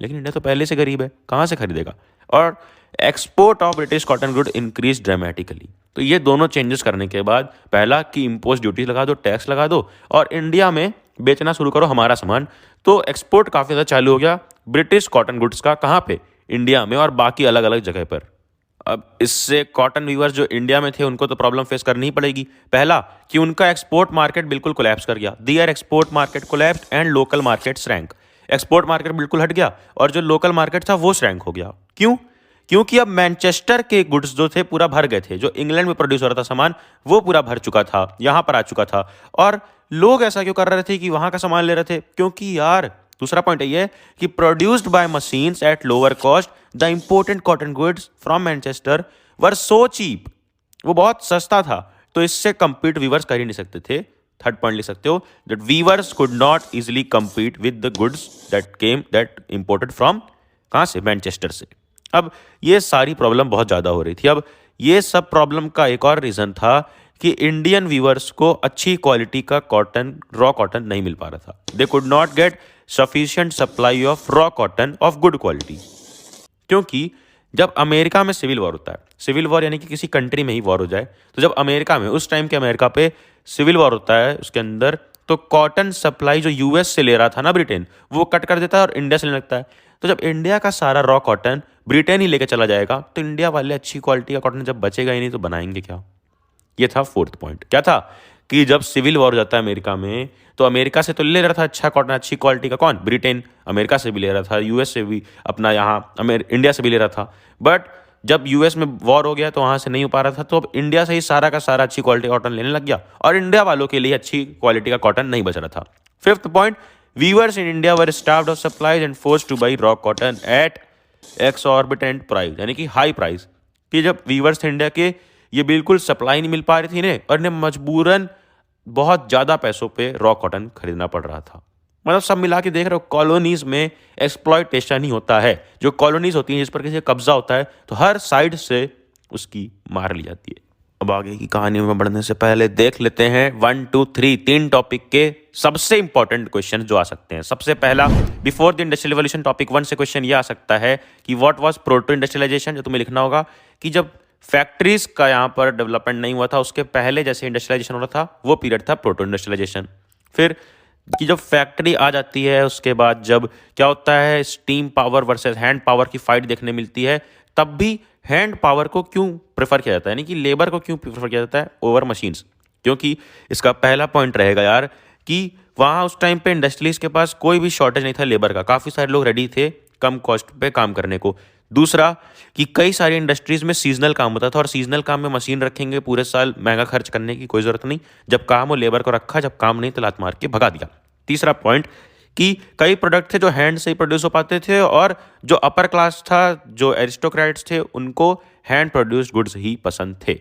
लेकिन इंडिया तो पहले से गरीब है, कहाँ से खरीदेगा? और export of British cotton good increase dramatically. तो ये दोनों चेंजेस करने के बाद, पहला कि इम्पोज ड्यूटी लगा दो, टैक्स लगा दो, और इंडिया में बेचना शुरू करो हमारा सामान, तो एक्सपोर्ट काफ़ी ज़्यादा चालू हो गया ब्रिटिश कॉटन गुड्स का। कहाँ पे? इंडिया में, और बाकी अलग अलग जगह पर। अब इससे कॉटन वीवर्स जो इंडिया में थे उनको तो प्रॉब्लम फेस करनी ही पड़ेगी। पहला कि उनका एक्सपोर्ट मार्केट बिल्कुल कोलैप्स कर गया। Their export market collapse and local market shrank. Export market बिल्कुल हट गया और जो लोकल मार्केट था वो श्रैंक हो गया। क्यों? क्योंकि अब मैनचेस्टर के गुड्स जो थे पूरा भर गए थे, जो इंग्लैंड में प्रोड्यूस हो रहा था सामान वो पूरा भर चुका था, यहाँ पर आ चुका था। और लोग ऐसा क्यों कर रहे थे कि वहाँ का सामान ले रहे थे? क्योंकि यार, दूसरा पॉइंट ये है कि produced by machines at lower cost the imported cotton goods from Manchester were so cheap. वो बहुत सस्ता था, तो इससे compete वीवर्स कर ही नहीं सकते थे। थर्ड पॉइंट लिख सकते हो, that weavers could not easily compete with the goods that imported from, कहाँ से? मैनचेस्टर से। अब ये सारी प्रॉब्लम बहुत ज़्यादा हो रही थी। अब ये सब प्रॉब्लम का एक और रीज़न था कि इंडियन वीवर्स को अच्छी क्वालिटी का कॉटन, रॉ कॉटन नहीं मिल पा रहा था। दे could not gate sufficient supply of raw cotton of good quality. क्योंकि जब अमेरिका में सिविल वॉर होता है, सिविल वॉर यानी कि किसी कंट्री में ही वॉर हो जाए, तो जब अमेरिका में उस टाइम के अमेरिका पे सिविल वॉर होता है उसके अंदर, तो कॉटन सप्लाई जो यूएस से ले रहा था ना ब्रिटेन, वो कट कर देता है और इंडिया से लेने लगता है। तो जब इंडिया का सारा रॉ कॉटन ब्रिटेन ही लेके चला जाएगा, तो इंडिया वाले अच्छी क्वालिटी का कॉटन जब बचेगा ही नहीं तो बनाएंगे क्या। ये था फोर्थ पॉइंट। क्या था कि जब सिविल वॉर हो जाता है अमेरिका में, तो अमेरिका से तो ले रहा था अच्छा कॉटन अच्छी क्वालिटी का, कौन? ब्रिटेन। अमेरिका से भी ले रहा था, यूएस से भी, अपना यहाँ इंडिया से भी ले रहा था। बट जब यूएस में वॉर हो गया तो वहाँ से नहीं हो पा रहा था, तो अब इंडिया से ही सारा का सारा अच्छी क्वालिटी का कॉटन लेने लग गया और इंडिया वालों के लिए अच्छी क्वालिटी का कॉटन नहीं बच रहा था। Fifth point, weavers in India were starved of supplies and forced to buy raw cotton at exorbitant price, यानी कि हाई प्राइस। कि जब वीवर्स थे इंडिया के, ये बिल्कुल सप्लाई नहीं मिल पा रही थी इन्हें और इन्हें मजबूरन बहुत ज़्यादा पैसों पे रॉ कॉटन खरीदना पड़ रहा था। मतलब सब मिला के देख रहे हो, कॉलोनीज में एक्सप्लॉयटेशन ही होता है। जो कॉलोनीज होती हैं जिस पर किसी का कब्जा होता है, तो हर साइड से उसकी मार ली जाती है। अब आगे की कहानी में बढ़ने से पहले देख लेते हैं 1 2 3 तीन टॉपिक के सबसे इंपॉर्टेंट क्वेश्चन जो आ सकते हैं। सबसे पहला, before the industrial revolution topic 1 से क्वेश्चन ये आ सकता है कि व्हाट वाज प्रोटो इंडस्ट्रियलाइजेशन, जो तुम्हें लिखना होगा कि जब फैक्ट्रीज का यहाँ पर डेवलपमेंट नहीं हुआ था उसके पहले जैसे इंडस्ट्रियलाइजेशन हो रहा था, वो पीरियड था प्रोटो इंडस्ट्रियलाइजेशन। फिर कि जब फैक्ट्री आ जाती है उसके बाद जब क्या होता है, steam power versus hand power की फाइट देखने मिलती है, तब भी हैंड पावर को क्यों प्रेफर किया जाता है, यानी कि लेबर को क्यों प्रेफर किया जाता है ओवर मशीन्स। क्योंकि इसका पहला पॉइंट रहेगा यार कि वहाँ उस टाइम पे इंडस्ट्रीज के पास कोई भी शॉर्टेज नहीं था लेबर का, काफ़ी सारे लोग रेडी थे कम कॉस्ट पे काम करने को। दूसरा कि कई सारी इंडस्ट्रीज में सीजनल काम होता था और सीजनल काम में मशीन रखेंगे पूरे साल, महंगा खर्च करने की कोई ज़रूरत नहीं। जब काम हो लेबर को रखा, जब काम नहीं तो लात मार के भगा दिया। तीसरा पॉइंट कि कई प्रोडक्ट थे जो हैंड से ही प्रोड्यूस हो पाते थे और जो अपर क्लास था, जो एरिस्टोक्रेट्स थे, उनको हैंड प्रोड्यूस्ड गुड्स ही पसंद थे।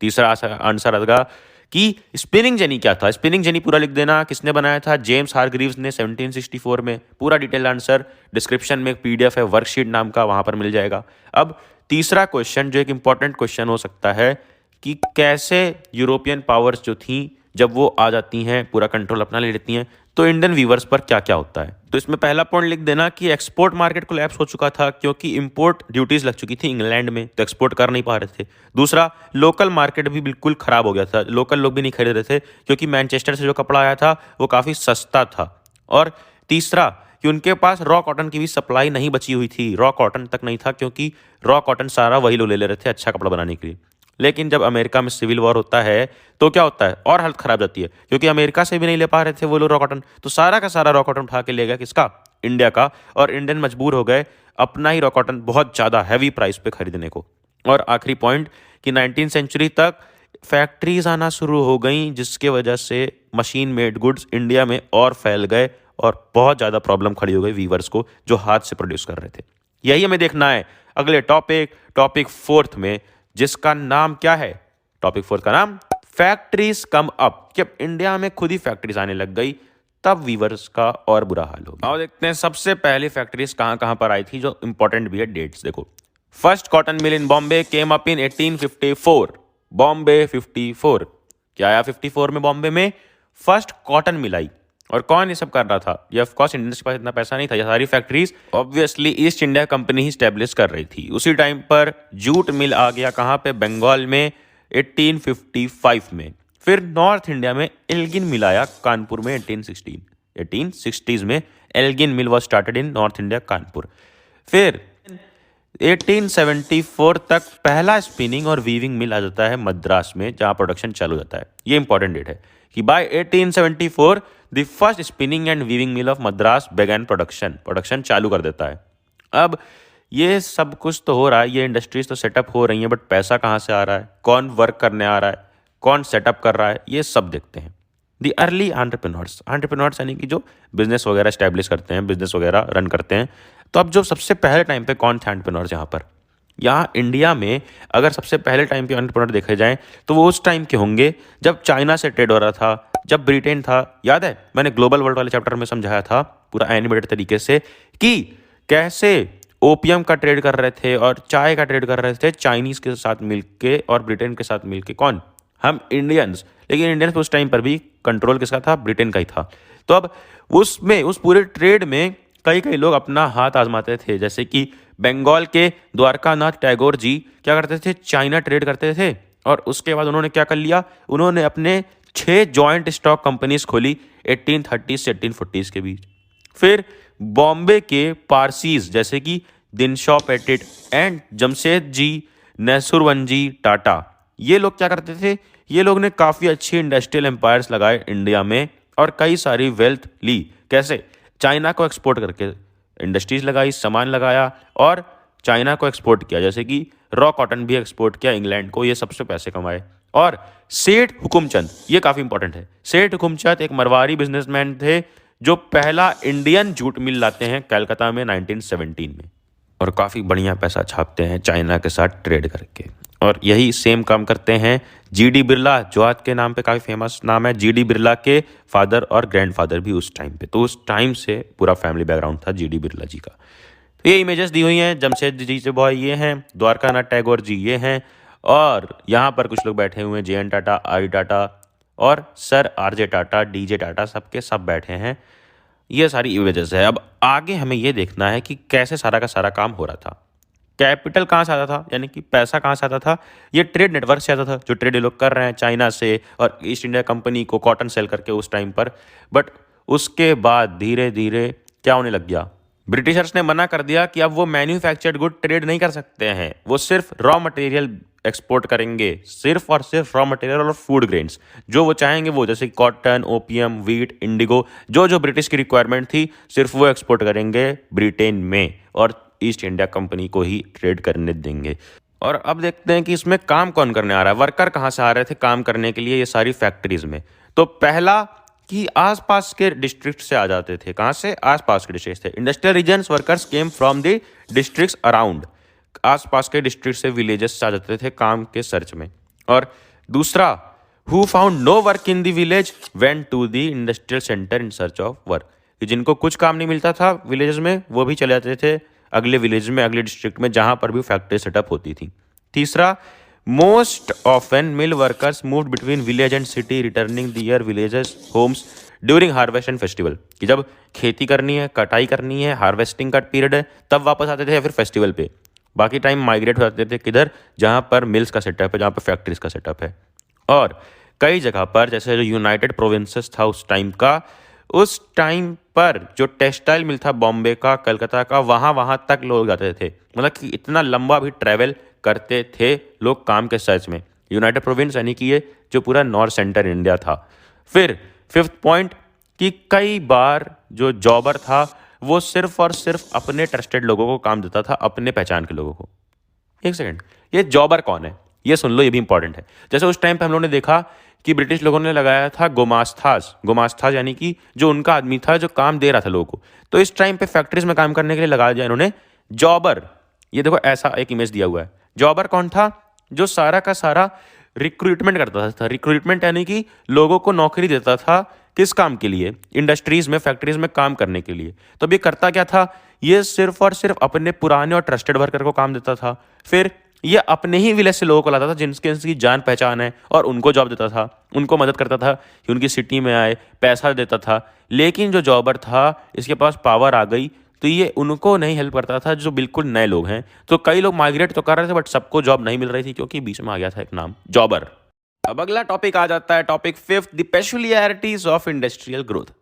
तीसरा आंसर आएगा कि स्पिनिंग जेनी क्या था। स्पिनिंग जेनी पूरा लिख देना, किसने बनाया था? जेम्स हारग्रीव्स ने 1764 में। पूरा डिटेल आंसर डिस्क्रिप्शन में एक पीडीएफ है वर्कशीट नाम का, वहां पर मिल जाएगा। अब तीसरा क्वेश्चन जो एक इंपॉर्टेंट क्वेश्चन हो सकता है कि कैसे यूरोपियन पावर्स जो थी जब वो आ जाती हैं पूरा कंट्रोल अपना ले लेती हैं, तो इंडियन वीवर्स पर क्या क्या होता है। तो इसमें पहला पॉइंट लिख देना कि एक्सपोर्ट मार्केट कोलैप्स हो चुका था क्योंकि इंपोर्ट ड्यूटीज लग चुकी थी इंग्लैंड में, तो एक्सपोर्ट कर नहीं पा रहे थे। दूसरा, लोकल मार्केट भी बिल्कुल खराब हो गया था, लोकल लोग भी नहीं खरीद रहे थे क्योंकि मैनचेस्टर से जो कपड़ा आया था वो काफ़ी सस्ता था। और तीसरा कि उनके पास रॉ कॉटन की भी सप्लाई नहीं बची हुई थी, रॉ कॉटन तक नहीं था क्योंकि रॉ कॉटन सारा वही लोग ले ले रहे थे अच्छा कपड़ा बनाने के लिए। लेकिन जब अमेरिका में सिविल वॉर होता है तो क्या होता है, और हालत खराब जाती है क्योंकि अमेरिका से भी नहीं ले पा रहे थे वो लोग रॉ कॉटन, तो सारा का सारा रॉ कॉटन उठा के ले गया किसका? इंडिया का। और इंडियन मजबूर हो गए अपना ही रॉ कॉटन बहुत ज़्यादा हैवी प्राइस पे खरीदने को। और आखिरी पॉइंट कि 19वीं सेंचुरी तक फैक्ट्रीज आना शुरू हो गई जिसके वजह से मशीन मेड गुड्स इंडिया में और फैल गए और बहुत ज़्यादा प्रॉब्लम खड़ी हो गई वीवर्स को जो हाथ से प्रोड्यूस कर रहे थे। यही हमें देखना है अगले टॉपिक 4 में, जिसका नाम क्या है? टॉपिक 4 का नाम फैक्ट्रीज कम अप। जब इंडिया में खुद ही फैक्ट्रीज आने लग गई तब वीवर्स का और बुरा हाल हो गया। और देखते हैं सबसे पहली फैक्ट्रीज कहाँ कहाँ पर आई थी, जो इंपॉर्टेंट भी है डेट्स देखो। First cotton mill in Bombay came up in 1854। Bombay 54 क्या आया 54 में? बॉम्बे में फर्स्ट कॉटन मिल आई। और कौन ये सब कर रहा था? ये ऑफकोर्स इंडियंस के पास इतना पैसा नहीं था, ये सारी factories obviously East India company ही स्टैब्लिश कर रही थी। उसी टाइम पर जूट मिल आ गया कहाँ पे? बंगाल में 1855 में। फिर नॉर्थ इंडिया में एल्गिन मिल आया कानपुर में 1860s में। Elgin mill was started in north India Kanpur. फिर 1874 तक पहला स्पिनिंग और वीविंग मिल आ जाता है मद्रास में, जहां प्रोडक्शन चालू हो जाता है। ये इंपॉर्टेंट डेट है कि by 1874 the first spinning and weaving mill of Madras began production चालू कर देता है। अब ये सब कुछ तो हो रहा है, ये इंडस्ट्रीज तो सेटअप हो रही हैं, बट पैसा कहाँ से आ रहा है, कौन वर्क करने आ रहा है, कौन सेटअप कर रहा है, ये सब देखते हैं। दी अर्ली एंटरप्रेन्योर्स यानी कि जो बिजनेस वगैरह स्टैब्लिश करते हैं, बिजनेस वगैरह रन करते हैं। तो अब जो सबसे पहले टाइम पे कौन थे एंटरप्रेन्योर्स यहाँ पर? यहाँ इंडिया में अगर सबसे पहले टाइम पे एंटरप्रेन्योर देखे जाएं तो वो उस टाइम के होंगे जब चाइना से ट्रेड हो रहा था, जब ब्रिटेन था। याद है मैंने ग्लोबल वर्ल्ड वाले चैप्टर में समझाया था पूरा एनिमेटेड तरीके से कि कैसे ओपियम का ट्रेड कर रहे थे और चाय का ट्रेड कर रहे थे चाइनीज के साथ मिलके और ब्रिटेन के साथ मिलके। कौन? हम इंडियंस। लेकिन इंडियंस उस टाइम पर भी कंट्रोल किसका था? ब्रिटेन का ही था। तो अब उस पूरे ट्रेड में कई कई लोग अपना हाथ आजमाते थे, जैसे कि बंगाल के द्वारकानाथ टैगोर जी क्या करते थे, चाइना ट्रेड करते थे। और उसके बाद उन्होंने क्या कर लिया, उन्होंने अपने 6 जॉइंट स्टॉक कंपनीज खोली 1830 से 1840 के बीच। फिर बॉम्बे के पारसीज जैसे कि दिनशॉ पेटिट एंड जमशेद जी नैसुरवंजी टाटा, ये लोग क्या करते थे, ये लोग ने काफ़ी अच्छी इंडस्ट्रियल एम्पायर्स लगाए इंडिया में और कई सारी वेल्थ ली। कैसे? चाइना को एक्सपोर्ट करके इंडस्ट्रीज लगाई, सामान लगाया और चाइना को एक्सपोर्ट किया, जैसे कि रॉ कॉटन भी एक्सपोर्ट किया इंग्लैंड को, ये सबसे पैसे कमाए। और सेठ हुकुमचंद, ये काफ़ी इंपॉर्टेंट है, सेठ हुकुमचंद एक मरवारी बिजनेसमैन थे जो पहला इंडियन जूट मिल लाते हैं कलकत्ता में 1917 में और काफ़ी बढ़िया पैसा छापते हैं चाइना के साथ ट्रेड करके। और यही सेम काम करते हैं जीडी बिरला, जो आज के नाम पे काफ़ी फेमस नाम है। जीडी बिरला के फादर और ग्रैंडफादर भी उस टाइम पे, तो उस टाइम से पूरा फैमिली बैकग्राउंड था जीडी बिरला जी का। तो ये इमेजेस दी हुई हैं, जमशेद जी से बॉय ये हैं, द्वारकानाथ टैगोर जी ये हैं, और यहाँ पर कुछ लोग बैठे हुए हैं, JN टाटा, आर टाटा और sir RJ Tata, DJ Tata, सबके सब बैठे हैं। ये सारी इमेजेस है। अब आगे हमें ये देखना है कि कैसे सारा का सारा काम हो रहा था। कैपिटल कहाँ से आता था, यानी कि पैसा कहाँ से आता था, ये ट्रेड नेटवर्क से आता था, जो ट्रेड ये लोग कर रहे हैं चाइना से और ईस्ट इंडिया कंपनी को कॉटन सेल करके उस टाइम पर। बट उसके बाद धीरे धीरे क्या होने लग गया, ब्रिटिशर्स ने मना कर दिया कि अब वो मैन्युफैक्चर्ड गुड ट्रेड नहीं कर सकते हैं, वो सिर्फ रॉ मटेरियल एक्सपोर्ट करेंगे, सिर्फ और सिर्फ रॉ मटेरियल और फूड ग्रेन्स जो वो चाहेंगे, वो जैसे कॉटन, ओपियम, वीट, इंडिगो, जो ब्रिटिश की रिक्वायरमेंट थी सिर्फ वो एक्सपोर्ट करेंगे ब्रिटेन में और ईस्ट इंडिया कंपनी को ही ट्रेड करने देंगे। और अब देखते हैं कि इसमें काम कौन करने आ रहा है, वर्कर कहाँ से आ रहे थे काम करने के लिए ये सारी फैक्ट्रीज में। तो पहला कि आसपास के डिस्ट्रिक्ट से आ जाते थे, कहाँ से, आसपास के डिस्ट्रिक्ट से। Industrial regions workers came from the districts around, आसपास के डिस्ट्रिक्ट से, विलेजेस से आ जाते थे काम के सर्च में। और दूसरा, who found no work in the village went to the industrial centre in search of work, जिनको कुछ काम नहीं मिलता था विलेज में वो भी चले जाते थे अगले विलेज में, अगले डिस्ट्रिक्ट में जहां पर भी फैक्ट्री सेटअप होती थी। तीसरा, most often mill workers moved between village and city returning their villages homes during harvest and festival, कि जब खेती करनी है, कटाई करनी है, हार्वेस्टिंग का पीरियड है, तब वापस आते थे या फिर फेस्टिवल पे। बाकी टाइम माइग्रेट हो जाते थे किधर, जहाँ पर मिल्स का सेटअप है, जहाँ पर फैक्ट्रीज का सेटअप है। और कई जगह पर जैसे जो यूनाइटेड प्रोविंसेस था उस टाइम का, उस टाइम पर जो टेक्सटाइल मिल था बॉम्बे का, कलकत्ता का, वहाँ तक लोग जाते थे, मतलब कि इतना लंबा भी ट्रैवल करते थे लोग काम के सर्च में। यूनाइटेड प्रोविंस यानी कि ये जो पूरा नॉर्थ सेंटर इंडिया था। फिर फिफ्थ पॉइंट कि कई बार जो जॉबर था वो सिर्फ और सिर्फ अपने ट्रस्टेड लोगों को काम देता था, अपने पहचान के लोगों को। एक सेकंड, ये जॉबर कौन है ये सुन लो, ये भी इंपॉर्टेंट है। जैसे उस टाइम पे हम लोगों ने देखा कि ब्रिटिश लोगों ने लगाया था गोमास्ताज यानी कि जो उनका आदमी था जो काम दे रहा था लोगों को, तो इस टाइम पे फैक्ट्रीज में काम करने के लिए लगा दिया इन्होंने जॉबर। ये देखो ऐसा एक इमेज दिया हुआ है। जॉबर कौन था, जो सारा का सारा रिक्रूटमेंट करता था। रिक्रूटमेंट यानी कि लोगों को नौकरी देता था, किस काम के लिए, इंडस्ट्रीज में, फैक्ट्रीज में काम करने के लिए। तो ये करता क्या था, ये सिर्फ और सिर्फ अपने पुराने और ट्रस्टेड वर्कर को काम देता था। फिर ये अपने ही विलेज से लोगों को लाता था जिनकी जान पहचान है और उनको जॉब देता था, उनको मदद करता था कि उनकी सिटी में आए, पैसा देता था। लेकिन जो जॉबर था इसके पास पावर आ गई तो ये उनको नहीं हेल्प करता था जो बिल्कुल नए लोग हैं। तो कई लोग माइग्रेट तो कर रहे थे बट सबको जॉब नहीं मिल रही थी क्योंकि बीच में आ गया था एक नाम जॉबर। अब अगला टॉपिक आ जाता है, topic 5, the peculiarities of industrial growth.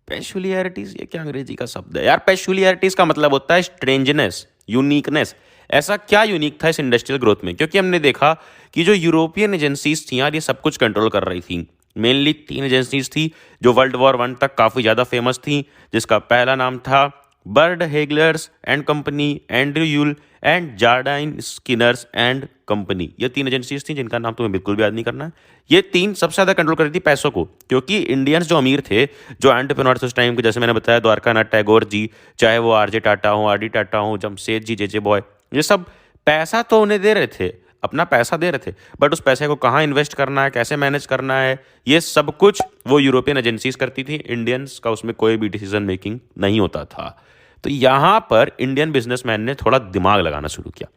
Peculiarities, ये क्या अंग्रेजी का शब्द है यार। पेक्यूलियरिटीज का मतलब होता है स्ट्रेंजनेस, यूनिकनेस। ऐसा क्या यूनिक था इस इंडस्ट्रियल ग्रोथ में, क्योंकि हमने देखा कि जो यूरोपियन एजेंसीज थी यार ये सब कुछ कंट्रोल कर रही थी। मेनली 3 एजेंसीज थी जो वर्ल्ड वॉर 1 तक काफ़ी ज़्यादा फेमस थी, जिसका पहला नाम था Bird Heilgers and company, Andrew Yule and Jardine Skinners and company. ये 3 एजेंसीज थी जिनका नाम तुम्हें बिल्कुल भी याद नहीं करना है। ये 3 सबसे ज़्यादा कंट्रोल कर रही थी पैसों को, क्योंकि इंडियंस जो अमीर थे, जो एंटरप्रेन्योर्स उस टाइम के, जैसे मैंने बताया द्वारकानाथ टैगोर जी, चाहे वो RJ टाटा हो, RD टाटा हो, जमशेद जी, JJ बॉय, ये सब पैसा तो उन्हें दे रहे थे, अपना पैसा दे रहे थे, बट उस पैसे को कहाँ इन्वेस्ट करना है, कैसे मैनेज करना है, ये सब कुछ वो यूरोपियन एजेंसीज करती थी। इंडियंस का उसमें कोई भी डिसीजन मेकिंग नहीं होता था। तो यहाँ पर इंडियन बिजनेसमैन ने थोड़ा दिमाग लगाना शुरू किया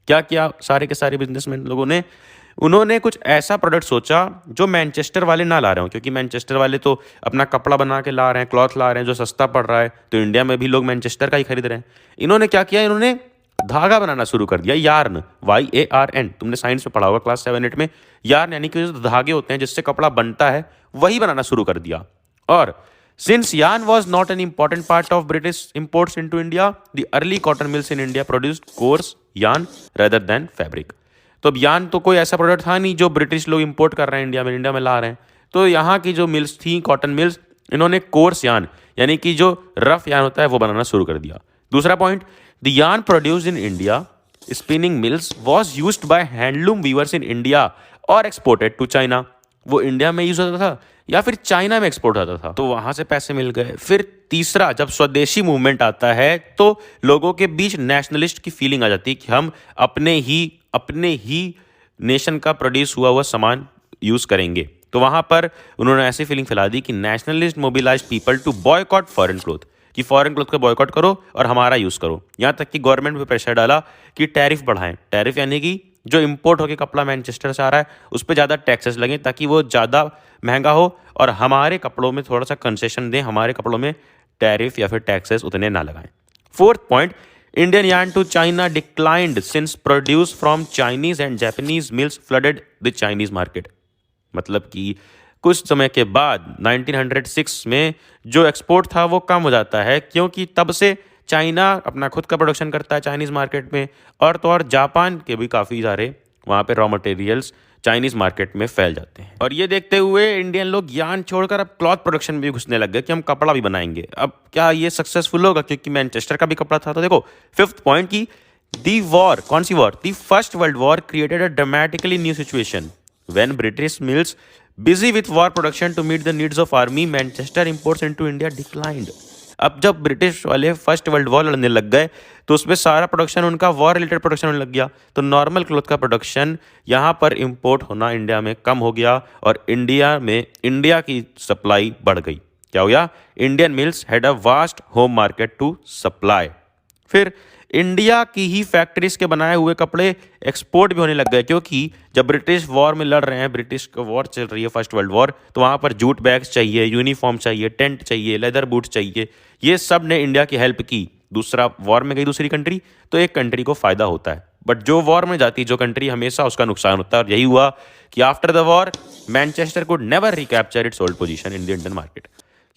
क्या किया सारे के सारे बिजनेसमैन लोगों ने? उन्होंने कुछ ऐसा प्रोडक्ट सोचा जो मैनचेस्टर वाले ना ला रहे हो, क्योंकि मैनचेस्टर वाले तो अपना कपड़ा बना के ला रहे हैं, क्लॉथ ला रहे हैं जो सस्ता पड़ रहा है, तो इंडिया में भी लोग मैनचेस्टर का ही खरीद रहे हैं। इन्होंने क्या किया, इन्होंने धागा बनाना शुरू कर दिया, यार्न, YARN। तुमने साइंस में पढ़ा होगा क्लास 7-8 में। यार्न यानी कि जो धागे होते हैं जिससे कपड़ा बनता है, वही बनाना शुरू कर दिया। और since yarn was not an important part of British imports into India, the early cotton mills in India produced coarse yarn rather than fabric। तो अब यार्न तो कोई ऐसा प्रोडक्ट था नहीं जो ब्रिटिश लोग इंपोर्ट कर रहे हैं इंडिया में ला रहे हैं। तो यहाँ की जो मिल्स थी, कॉटन मिल्स, इन्होंने कोर्स यार्न यानी कि जो रफ यार्न होता है वो बनाना शुरू कर दिया। दूसरा point, the yarn produced in India spinning mills was used by handloom viewers in India और एक्सपोर्टेड टू चाइना। वो इंडिया में यूज होता था या फिर चाइना में एक्सपोर्ट होता था, तो वहां से पैसे मिल गए। फिर तीसरा, जब स्वदेशी मूवमेंट आता है तो लोगों के बीच नेशनलिस्ट की फीलिंग आ जाती है कि हम अपने ही नेशन का प्रोड्यूस हुआ सामान यूज करेंगे। तो वहां पर उन्होंने ऐसी फीलिंग फैला दी कि nationalist mobilise people to boycott foreign cloth, कि फॉरेन क्लोथ का बॉयकॉट करो और हमारा यूज करो। यहां तक कि गवर्नमेंट पे प्रेशर डाला कि टैरिफ बढ़ाएं। टैरिफ यानी कि जो इंपोर्ट होकर कपड़ा मैनचेस्टर से आ रहा है उस पर ज़्यादा टैक्सेस लगें ताकि वो ज़्यादा महंगा हो और हमारे कपड़ों में थोड़ा सा कंसेशन दें, हमारे कपड़ों में टैरिफ या फिर टैक्सेस उतने ना लगाएं। Fourth point, Indian yarn to China declined since produce from Chinese and Japanese mills flooded the Chinese market. मतलब कि कुछ समय के बाद 1906 में जो एक्सपोर्ट था वो कम हो जाता है, क्योंकि तब से चाइना अपना खुद का प्रोडक्शन करता है चाइनीज़ मार्केट में, और तो और जापान के भी काफ़ी सारे वहाँ पे रॉ मटेरियल्स चाइनीज़ मार्केट में फैल जाते हैं। और ये देखते हुए इंडियन लोग यार्न छोड़कर अब क्लॉथ प्रोडक्शन में भी घुसने लग गए कि हम कपड़ा भी बनाएंगे। अब क्या ये सक्सेसफुल होगा, क्योंकि मैनचेस्टर का भी कपड़ा था। तो देखो फिफ्थ पॉइंट की दी वॉर, कौन सी war? The first world war created a dramatically new situation when British mills busy with war production to meet the needs of army, Manchester imports into India declined. अब जब British वाले first world war लड़ने लग गए तो उसमें सारा production उनका वॉर रिलेटेड प्रोडक्शन होने लग गया, तो नॉर्मल क्लॉथ का प्रोडक्शन यहाँ पर इंपोर्ट होना इंडिया में कम हो गया और इंडिया की सप्लाई बढ़ गई। क्या हो गया? Indian mills had a vast home market to supply. फिर इंडिया की ही फैक्ट्रीज के बनाए हुए कपड़े एक्सपोर्ट भी होने लग गए, क्योंकि जब ब्रिटिश वॉर में लड़ रहे हैं, ब्रिटिश का वॉर चल रही है फर्स्ट वर्ल्ड वॉर, तो वहाँ पर जूट बैग्स चाहिए, यूनिफॉर्म चाहिए, टेंट चाहिए, लेदर बूट चाहिए। ये सब ने इंडिया की हेल्प की। दूसरा वॉर में गई दूसरी कंट्री तो एक कंट्री को फायदा होता है, बट जो वॉर में जाती जो कंट्री हमेशा उसका नुकसान होता है। और यही हुआ कि after the war Manchester could never recapture it's old position in the Indian market.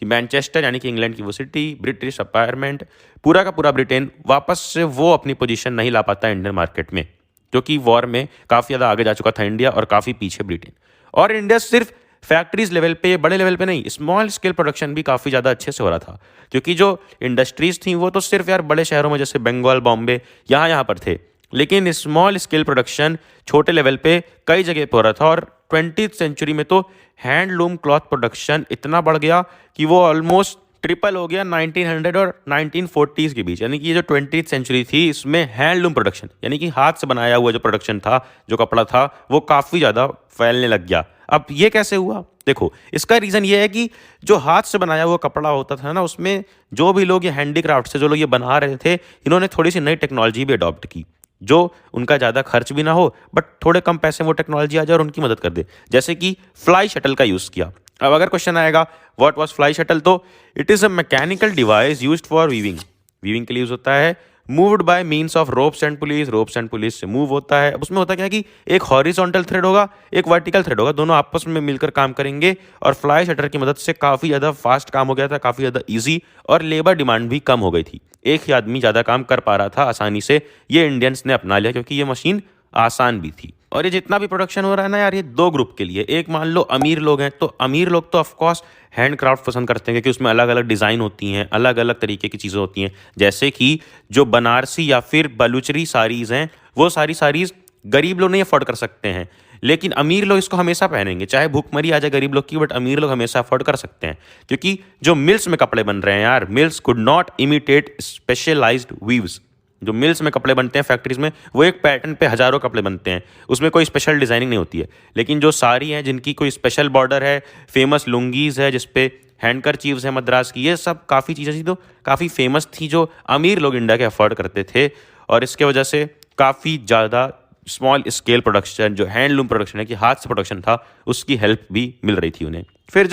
कि मैनचेस्टर यानी कि इंग्लैंड की वो सिटी, ब्रिटिश अपायरमेंट, पूरा का पूरा ब्रिटेन वापस से वो अपनी पोजीशन नहीं ला पाता इंडियन मार्केट में, क्योंकि वॉर में काफ़ी ज़्यादा आगे जा चुका था इंडिया और काफ़ी पीछे ब्रिटेन। और इंडिया सिर्फ फैक्ट्रीज लेवल पे, बड़े लेवल पे नहीं, स्मॉल स्केल प्रोडक्शन भी काफ़ी ज़्यादा अच्छे से हो रहा था, क्योंकि जो इंडस्ट्रीज थी वो तो सिर्फ यार बड़े शहरों में जैसे बंगाल, बॉम्बे, यहाँ पर थे, लेकिन स्मॉल स्केल प्रोडक्शन छोटे लेवल पे कई जगह पे हो रहा था। और 20th सेंचुरी में तो हैंडलूम क्लॉथ प्रोडक्शन इतना बढ़ गया कि वो ऑलमोस्ट ट्रिपल हो गया 1900 और 1940s के बीच। यानी कि ये जो 20th सेंचुरी थी इसमें हैंडलूम प्रोडक्शन यानी कि हाथ से बनाया हुआ जो प्रोडक्शन था, जो कपड़ा था, वो काफ़ी ज़्यादा फैलने लग गया। अब ये कैसे हुआ? देखो इसका रीज़न ये है कि जो हाथ से बनाया हुआ कपड़ा होता था ना, उसमें जो भी लोग ये हैंडीक्राफ्ट से जो लोग ये बना रहे थे, इन्होंने थोड़ी सी नई टेक्नोलॉजी भी अडॉप्ट की, जो उनका ज़्यादा खर्च भी ना हो बट थोड़े कम पैसे में वो टेक्नोलॉजी आ जाए और उनकी मदद कर दे। जैसे कि फ्लाई शटल का यूज़ किया। अब अगर क्वेश्चन आएगा व्हाट वाज फ्लाई शटल, तो it is a mechanical device used for weaving के लिए यूज़ होता है, moved by means of ropes and police से मूव होता है। अब उसमें होता क्या है कि एक हॉरिजॉन्टल थ्रेड होगा, एक वर्टिकल थ्रेड होगा, दोनों आपस में मिलकर काम करेंगे। और फ्लाई शटर की मदद से काफ़ी ज़्यादा फास्ट काम हो गया था, काफ़ी ज़्यादा ईजी, और लेबर डिमांड भी कम हो गई थी। एक ही आदमी ज़्यादा काम कर पा रहा था आसानी से। ये इंडियंस ने अपना लिया क्योंकि ये मशीन आसान भी थी। और ये जितना भी प्रोडक्शन हो रहा है ना यार, ये दो ग्रुप के लिए। एक मान लो अमीर लोग हैं, तो अमीर लोग तो ऑफकोर्स हैंडक्राफ्ट पसंद करते हैं क्योंकि उसमें अलग अलग डिज़ाइन होती हैं, अलग अलग तरीके की चीज़ें होती हैं। जैसे कि जो बनारसी या फिर बलूचरी साड़ीज़ हैं, वो सारी साड़ीज़ गरीब लोग नहीं अफोर्ड कर सकते हैं, लेकिन अमीर लोग इसको हमेशा पहनेंगे, चाहे भूखमरी आ जाए गरीब लोग की, बट अमीर लोग हमेशा अफोर्ड कर सकते हैं। क्योंकि जो मिल्स में कपड़े बन रहे हैं यार, mills could not imitate specialised weaves. जो मिल्स में कपड़े बनते हैं फैक्ट्रीज में, वो एक पैटर्न पे हज़ारों कपड़े बनते हैं, उसमें कोई स्पेशल डिज़ाइनिंग नहीं होती है। लेकिन जो साड़ी हैं जिनकी कोई स्पेशल बॉर्डर है, फेमस लुंगीज़ है जिसपे हैंडकरचीव्स है मद्रास की, ये सब काफ़ी चीज़ें थी तो काफ़ी फेमस थी, जो अमीर लोग इंडिया के अफोर्ड करते थे। और इसके वजह से काफ़ी ज़्यादा स्मॉल स्केल प्रोडक्शन, जो हैंडलूम प्रोडक्शन है कि हाथ से प्रोडक्शन था, उसकी हेल्प भी मिल रही थी उन्हें। फिर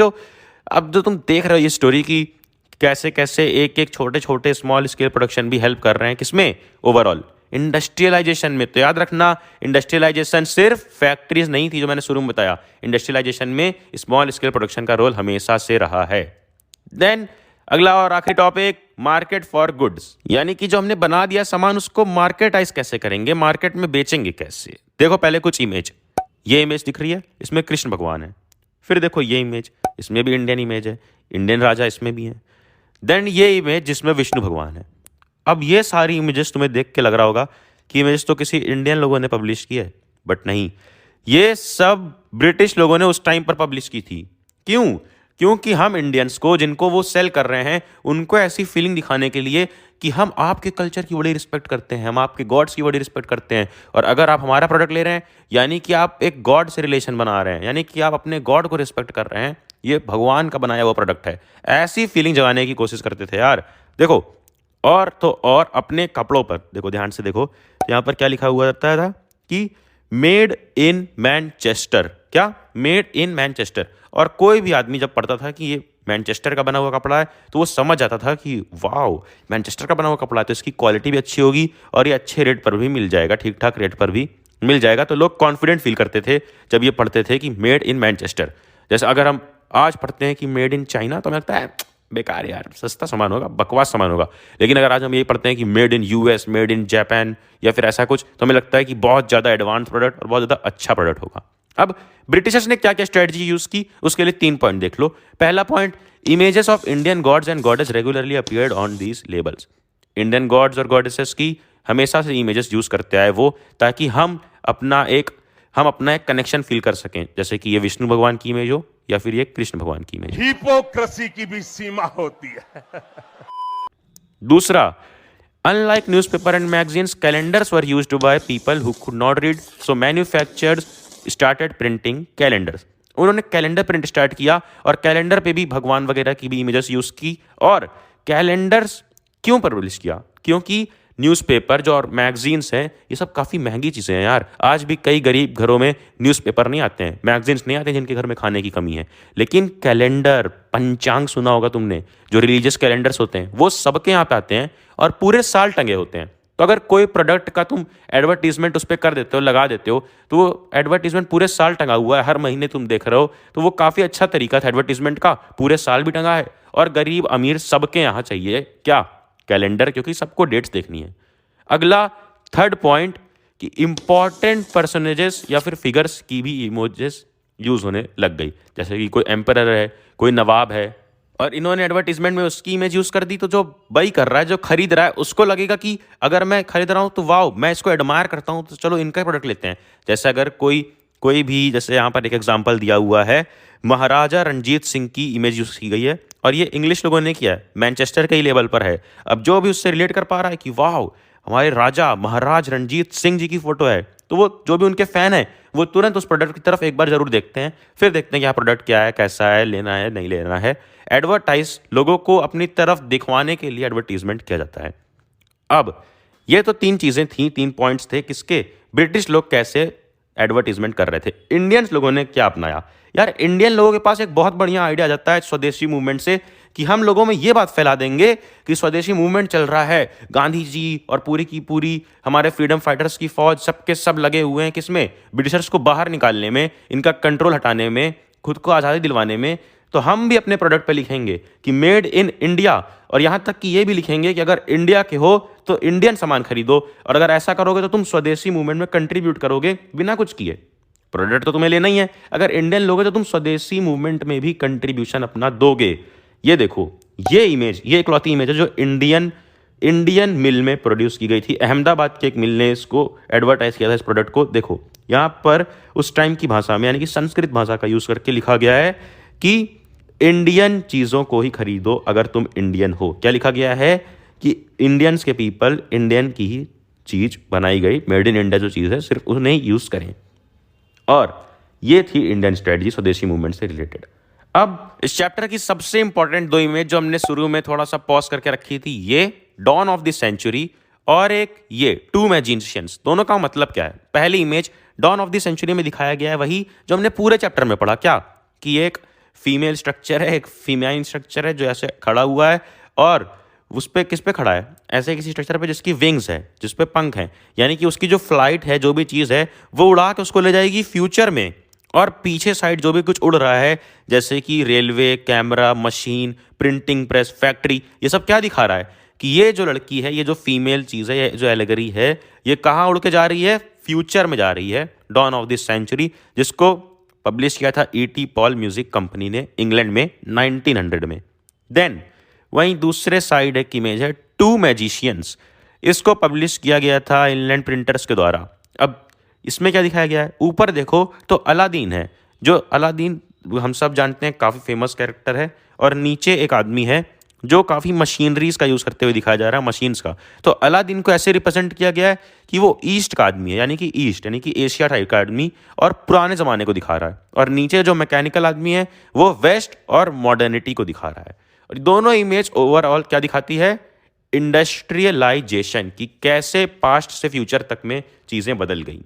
अब जो तुम देख रहे हो ये स्टोरी की कैसे कैसे एक एक छोटे छोटे स्मॉल स्केल प्रोडक्शन भी हेल्प कर रहे हैं, किसमें? ओवरऑल इंडस्ट्रियलाइजेशन में। तो याद रखना, इंडस्ट्रियलाइजेशन सिर्फ फैक्ट्रीज नहीं थी जो मैंने शुरू में बताया, इंडस्ट्रियलाइजेशन में स्मॉल स्केल प्रोडक्शन का रोल हमेशा से रहा है। देन अगला और आखिरी टॉपिक, मार्केट फॉर गुड्स, यानी कि जो हमने बना दिया सामान उसको मार्केटाइज कैसे करेंगे, मार्केट में बेचेंगे कैसे। देखो पहले कुछ इमेज, ये इमेज दिख रही है, इसमें कृष्ण भगवान है। फिर देखो ये इमेज, इसमें भी इंडियन इमेज है, इंडियन राजा इसमें भी है। देन ये इमेज जिसमें विष्णु भगवान है। अब ये सारी इमेजेस तुम्हें देख के लग रहा होगा कि इमेजेस तो किसी इंडियन लोगों ने पब्लिश की है, बट नहीं, ये सब ब्रिटिश लोगों ने उस टाइम पर पब्लिश की थी। क्यों? क्योंकि हम इंडियंस को, जिनको वो सेल कर रहे हैं, उनको ऐसी फीलिंग दिखाने के लिए कि हम आपके कल्चर की बड़ी रिस्पेक्ट करते हैं, हम आपके गॉड्स की बड़ी रिस्पेक्ट करते हैं, और अगर आप हमारा प्रोडक्ट ले रहे हैं यानी कि आप एक गॉड से रिलेशन बना रहे हैं, यानी कि आप अपने गॉड को रिस्पेक्ट कर रहे हैं, ये भगवान का बनाया हुआ प्रोडक्ट है। ऐसी फीलिंग जगाने की कोशिश करते थे यार। देखो और तो और अपने कपड़ों पर देखो, ध्यान से देखो, यहाँ पर क्या लिखा हुआ रहता था कि मेड इन मैनचेस्टर। क्या? Made in Manchester. और कोई भी आदमी जब पढ़ता था कि ये मैनचेस्टर का बना हुआ कपड़ा है तो वो समझ जाता था कि वाओ, मैनचेस्टर का बना हुआ कपड़ा है तो इसकी क्वालिटी भी अच्छी होगी और ये अच्छे रेट पर भी मिल जाएगा, ठीक ठाक रेट पर भी मिल जाएगा। तो लोग कॉन्फिडेंट फील करते थे जब ये पढ़ते थे कि मेड इन मैनचेस्टर। जैसे अगर हम आज पढ़ते हैं कि मेड इन चाइना तो हमें लगता है बेकार यार, सस्ता सामान होगा, बकवास सामान होगा। लेकिन अगर आज हम ये पढ़ते हैं कि made in US, made in Japan या फिर ऐसा कुछ, तो हमें लगता है कि बहुत ज़्यादा एडवांस प्रोडक्ट और बहुत ज़्यादा अच्छा प्रोडक्ट होगा। अब ब्रिटिशर्स ने क्या क्या स्ट्रेटजी यूज की उसके लिए 3 पॉइंट देख लो। पहला point, images of Indian gods and goddess regularly appeared on these labels. Indian gods और गॉडेसेस की हमेशा से इमेजेस यूज करते आए वो, ताकि हम अपना एक कनेक्शन फील कर सकें, जैसे कि ये विष्णु भगवान की इमेज हो या फिर ये कृष्ण भगवान की इमेज। हिपोक्रेसी की भी सीमा होती है। दूसरा, unlike newspaper and magazines, calendars were used by people who could not read, so manufacturers started printing calendars. उन्होंने कैलेंडर प्रिंट स्टार्ट किया और कैलेंडर पे भी भगवान वगैरह की भी इमेजेस यूज की। और कैलेंडर्स क्यों पब्लिश किया? क्योंकि न्यूज़पेपर जो और मैगजीन्स हैं ये सब काफ़ी महंगी चीज़ें हैं यार। आज भी कई गरीब घरों में न्यूज़पेपर नहीं आते हैं, मैगजीन्स नहीं आते हैं, जिनके घर में खाने की कमी है। लेकिन कैलेंडर, पंचांग सुना होगा तुमने, जो रिलीजियस कैलेंडर्स होते हैं वो सबके यहाँ पे आते हैं और पूरे साल टंगे होते हैं। तो अगर कोई प्रोडक्ट का तुम एडवर्टीजमेंट उस पर कर देते हो, लगा देते हो, तो वो एडवर्टीजमेंट पूरे साल टंगा हुआ है, हर महीने तुम देख रहे हो, तो वो काफ़ी अच्छा तरीका था एडवर्टीजमेंट का, पूरे साल भी टंगा है और गरीब अमीर सबके यहाँ चाहिए क्या? कैलेंडर, क्योंकि सबको डेट्स देखनी है। अगला थर्ड पॉइंट कि इंपॉर्टेंट पर्सनेजेस या फिर फिगर्स की भी इमोजेस यूज होने लग गई, जैसे कि कोई एम्परर है, कोई नवाब है, और इन्होंने एडवर्टीजमेंट में उसकी इमेज यूज कर दी। तो जो बाई कर रहा है, जो खरीद रहा है, उसको लगेगा कि अगर मैं खरीद रहा हूँ तो वाओ, मैं इसको एडमायर करता हूँ, तो चलो इनका प्रोडक्ट लेते हैं। जैसे अगर कोई भी, जैसे यहाँ पर एक एग्जांपल दिया हुआ है, महाराजा रणजीत सिंह की इमेज यूज की गई है और ये इंग्लिश लोगों ने किया है, मैनचेस्टर के ही लेवल पर है। अब जो भी उससे रिलेट कर पा रहा है कि वाह, हमारे राजा महाराज रणजीत सिंह जी की फोटो है, तो वो जो भी उनके फैन है वो तुरंत उस प्रोडक्ट की तरफ एक बार जरूर देखते हैं, फिर देखते हैं कि यह प्रोडक्ट क्या है, कैसा है, लेना है नहीं लेना है। एडवर्टाइज, लोगों को अपनी तरफ दिखवाने के लिए एडवर्टीजमेंट किया जाता है। अब ये तो 3 चीजें थी, 3 पॉइंट्स थे किसके, ब्रिटिश लोग कैसे एडवर्टीजमेंट कर रहे थे। इंडियंस लोगों ने क्या अपनाया? यार इंडियन लोगों के पास एक बहुत बढ़िया आइडिया आ जाता है स्वदेशी मूवमेंट से, कि हम लोगों में ये बात फैला देंगे कि स्वदेशी मूवमेंट चल रहा है, गांधी जी और पूरी की पूरी हमारे फ्रीडम फाइटर्स की फौज सबके सब लगे हुए हैं किसमें? ब्रिटिशर्स को बाहर निकालने में, इनका कंट्रोल हटाने में, खुद को आज़ादी दिलवाने में। तो हम भी अपने प्रोडक्ट पे लिखेंगे कि मेड इन इंडिया, और यहाँ तक कि ये भी लिखेंगे कि अगर इंडिया के हो तो इंडियन सामान खरीदो, और अगर ऐसा करोगे तो तुम स्वदेशी मूवमेंट में कंट्रीब्यूट करोगे बिना कुछ किए। प्रोडक्ट तो तुम्हें लेना ही है, अगर इंडियन लोगे तो तुम स्वदेशी मूवमेंट में भी कंट्रीब्यूशन अपना दोगे। ये देखो, ये इमेज, ये इकलौती इमेज है जो इंडियन मिल में प्रोड्यूस की गई थी। अहमदाबाद के एक मिल ने इसको एडवर्टाइज किया था, इस प्रोडक्ट को। देखो यहाँ पर उस टाइम की भाषा में, यानी कि संस्कृत भाषा का यूज करके लिखा गया है कि इंडियन चीज़ों को ही खरीदो अगर तुम इंडियन हो। क्या लिखा गया है कि इंडियंस के पीपल, इंडियन की ही चीज़ बनाई गई, मेड इन इंडिया जो चीज़ है सिर्फ उन्हें यूज़ करें। और ये थी इंडियन स्ट्रेटजी स्वदेशी मूवमेंट से रिलेटेड। अब इस चैप्टर की सबसे इंपॉर्टेंट 2 इमेज जो हमने शुरू में थोड़ा सा पॉज करके रखी थी, ये डॉन ऑफ द सेंचुरी और एक ये टू मैजिशियंस। दोनों का मतलब क्या है? पहली image dawn of the century में दिखाया गया है वही जो हमने पूरे चैप्टर में पढ़ा। क्या कि एक फीमेल स्ट्रक्चर है, एक फीमेल स्ट्रक्चर है जो ऐसे खड़ा हुआ है और उस पे किस पे खड़ा है? ऐसे किसी स्ट्रक्चर पे जिसकी विंग्स है, जिस पे पंख हैं, यानी कि उसकी जो फ्लाइट है, जो भी चीज़ है वो उड़ा के उसको ले जाएगी फ्यूचर में। और पीछे साइड जो भी कुछ उड़ रहा है जैसे कि railway, camera, machine, printing press, factory, ये सब क्या दिखा रहा है कि ये जो लड़की है, ये जो फीमेल चीज़ है, ये जो एलेगरी है, ये कहाँ उड़ के जा रही है? फ्यूचर में जा रही है। डॉन ऑफ दिस सेंचुरी, जिसको पब्लिश किया था E.T. पॉल म्यूजिक कंपनी ने इंग्लैंड में 1900 में। देन वहीं दूसरे साइड एक इमेज है टू मैजिशियंस। इसको पब्लिश किया गया था इंग्लैंड प्रिंटर्स के द्वारा। अब इसमें क्या दिखाया गया है? ऊपर देखो तो अलादीन है, जो अलादीन हम सब जानते हैं काफ़ी फेमस कैरेक्टर है, और नीचे एक आदमी है जो काफ़ी मशीनरीज का यूज़ करते हुए दिखाया जा रहा है, मशीन्स का। तो अलादीन को ऐसे रिप्रेजेंट किया गया है कि वो ईस्ट का आदमी है, यानी कि ईस्ट यानी कि एशिया टाइप का आदमी, और पुराने ज़माने को दिखा रहा है। और नीचे जो मैकेनिकल आदमी है वो वेस्ट और मॉडर्निटी को दिखा रहा है। और दोनों इमेज ओवरऑल क्या दिखाती है? इंडस्ट्रियलाइजेशन, कि कैसे पास्ट से फ्यूचर तक में चीज़ें बदल गई।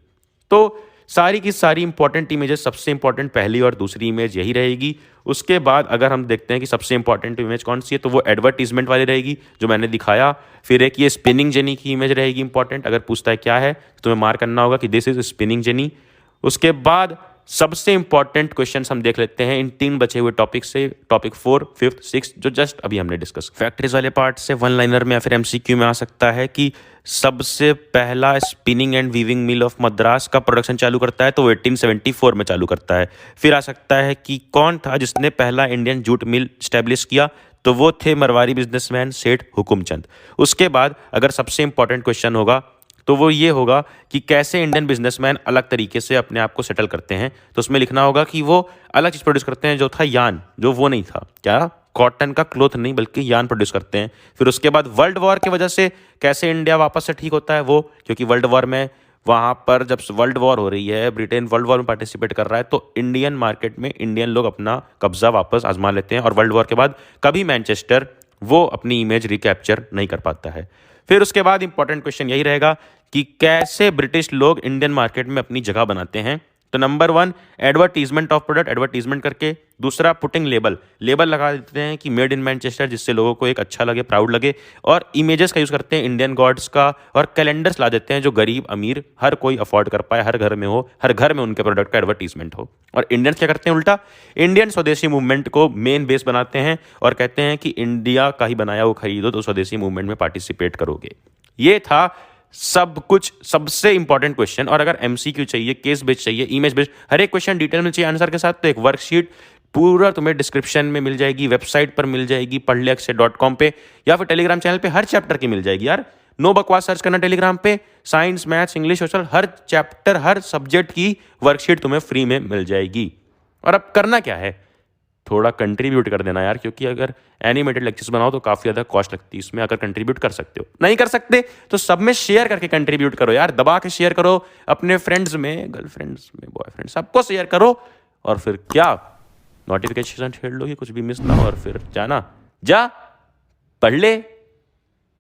तो सारी की सारी इंपॉर्टेंट इमेजेस, सबसे इंपॉर्टेंट पहली और दूसरी इमेज यही रहेगी। उसके बाद अगर हम देखते हैं कि सबसे इंपॉर्टेंट इमेज कौन सी है, तो वो एडवर्टीजमेंट वाली रहेगी जो मैंने दिखाया। फिर एक ये स्पिनिंग जेनी की इमेज रहेगी इंपॉर्टेंट। अगर पूछता है क्या है तो तुम्हें मार्क करना होगा कि दिस इज स्पिनिंग जेनी। उसके बाद सबसे इंपॉर्टेंट क्वेश्चंस हम देख लेते हैं इन 3 बचे हुए टॉपिक से, टॉपिक 4, 5, 6 जो जस्ट अभी हमने डिस्कस। फैक्ट्रीज वाले पार्ट से वन लाइनर में या फिर MCQ में आ सकता है कि सबसे पहला spinning and weaving mill of Madras का प्रोडक्शन चालू करता है, तो वो 1874 में चालू करता है। फिर आ सकता है कि कौन था जिसने पहला इंडियन जूट मिल स्टैब्लिश किया, तो वो थे मरवाड़ी बिजनेसमैन सेठ हुकुमचंद। उसके बाद अगर सबसे इंपॉर्टेंट क्वेश्चन होगा तो वो ये होगा कि कैसे इंडियन बिजनेसमैन अलग तरीके से अपने आप को सेटल करते हैं। तो उसमें लिखना होगा कि वो अलग चीज़ प्रोड्यूस करते हैं जो था यान, जो वो नहीं था, क्या कॉटन का क्लोथ नहीं बल्कि यान प्रोड्यूस करते हैं। फिर उसके बाद वर्ल्ड वॉर की वजह से कैसे इंडिया वापस से ठीक होता है वो, क्योंकि वर्ल्ड वॉर में वहाँ पर जब वर्ल्ड वॉर हो रही है, ब्रिटेन वर्ल्ड वॉर में पार्टिसिपेट कर रहा है, तो इंडियन मार्केट में इंडियन लोग अपना कब्जा वापस आजमा लेते हैं, और वर्ल्ड वॉर के बाद कभी मैनचेस्टर वो अपनी इमेज रिकैप्चर नहीं कर पाता है। फिर उसके बाद इंपॉर्टेंट क्वेश्चन यही रहेगा कि कैसे ब्रिटिश लोग इंडियन मार्केट में अपनी जगह बनाते हैं। तो number 1 advertisement of product, advertisement करके। दूसरा पुटिंग लेबल, लेबल लगा देते हैं कि मेड इन मैनचेस्टर, जिससे लोगों को एक अच्छा लगे, प्राउड लगे। और इमेजेस का यूज़ करते हैं इंडियन गॉड्स का, और कैलेंडर्स ला देते हैं जो गरीब अमीर हर कोई अफोर्ड कर पाए, हर घर में हो, हर घर में उनके प्रोडक्ट का एडवर्टीजमेंट हो। और इंडियंस क्या करते हैं उल्टा, इंडियन स्वदेशी मूवमेंट को मेन बेस बनाते हैं और कहते हैं कि इंडिया का ही बनाया वो खरीदो तो स्वदेशी मूवमेंट में पार्टिसिपेट करोगे। ये था सब कुछ, सबसे इंपॉर्टेंट क्वेश्चन। और अगर MCQ चाहिए, केस बेस्ड चाहिए, इमेज बेस्ड, हर एक क्वेश्चन डिटेल में चाहिए आंसर के साथ, तो एक वर्कशीट पूरा तुम्हें डिस्क्रिप्शन में मिल जाएगी, वेबसाइट पर मिल जाएगी padleakshay.com पे, या फिर टेलीग्राम चैनल पे हर चैप्टर की मिल जाएगी। यार नो बकवास सर्च करना टेलीग्राम पे, साइंस, मैथ्स, इंग्लिश, सोशल, हर चैप्टर, हर सब्जेक्ट की वर्कशीट तुम्हें फ्री में मिल जाएगी। और अब करना क्या है, थोड़ा कंट्रीब्यूट कर देना यार, क्योंकि अगर एनिमेटेड लेक्चर्स बनाओ तो काफ़ी ज़्यादा कॉस्ट लगती है इसमें। अगर कंट्रीब्यूट कर सकते हो, नहीं कर सकते तो सब में शेयर करके कंट्रीब्यूट करो यार, दबा के शेयर करो, अपने फ्रेंड्स में, गर्लफ्रेंड्स में, बॉयफ्रेंड, सबको शेयर करो। और फिर क्या, नोटिफिकेशन छेड़ लो कि कुछ भी मिस ना हो, और फिर जाना, जा पढ़ ले।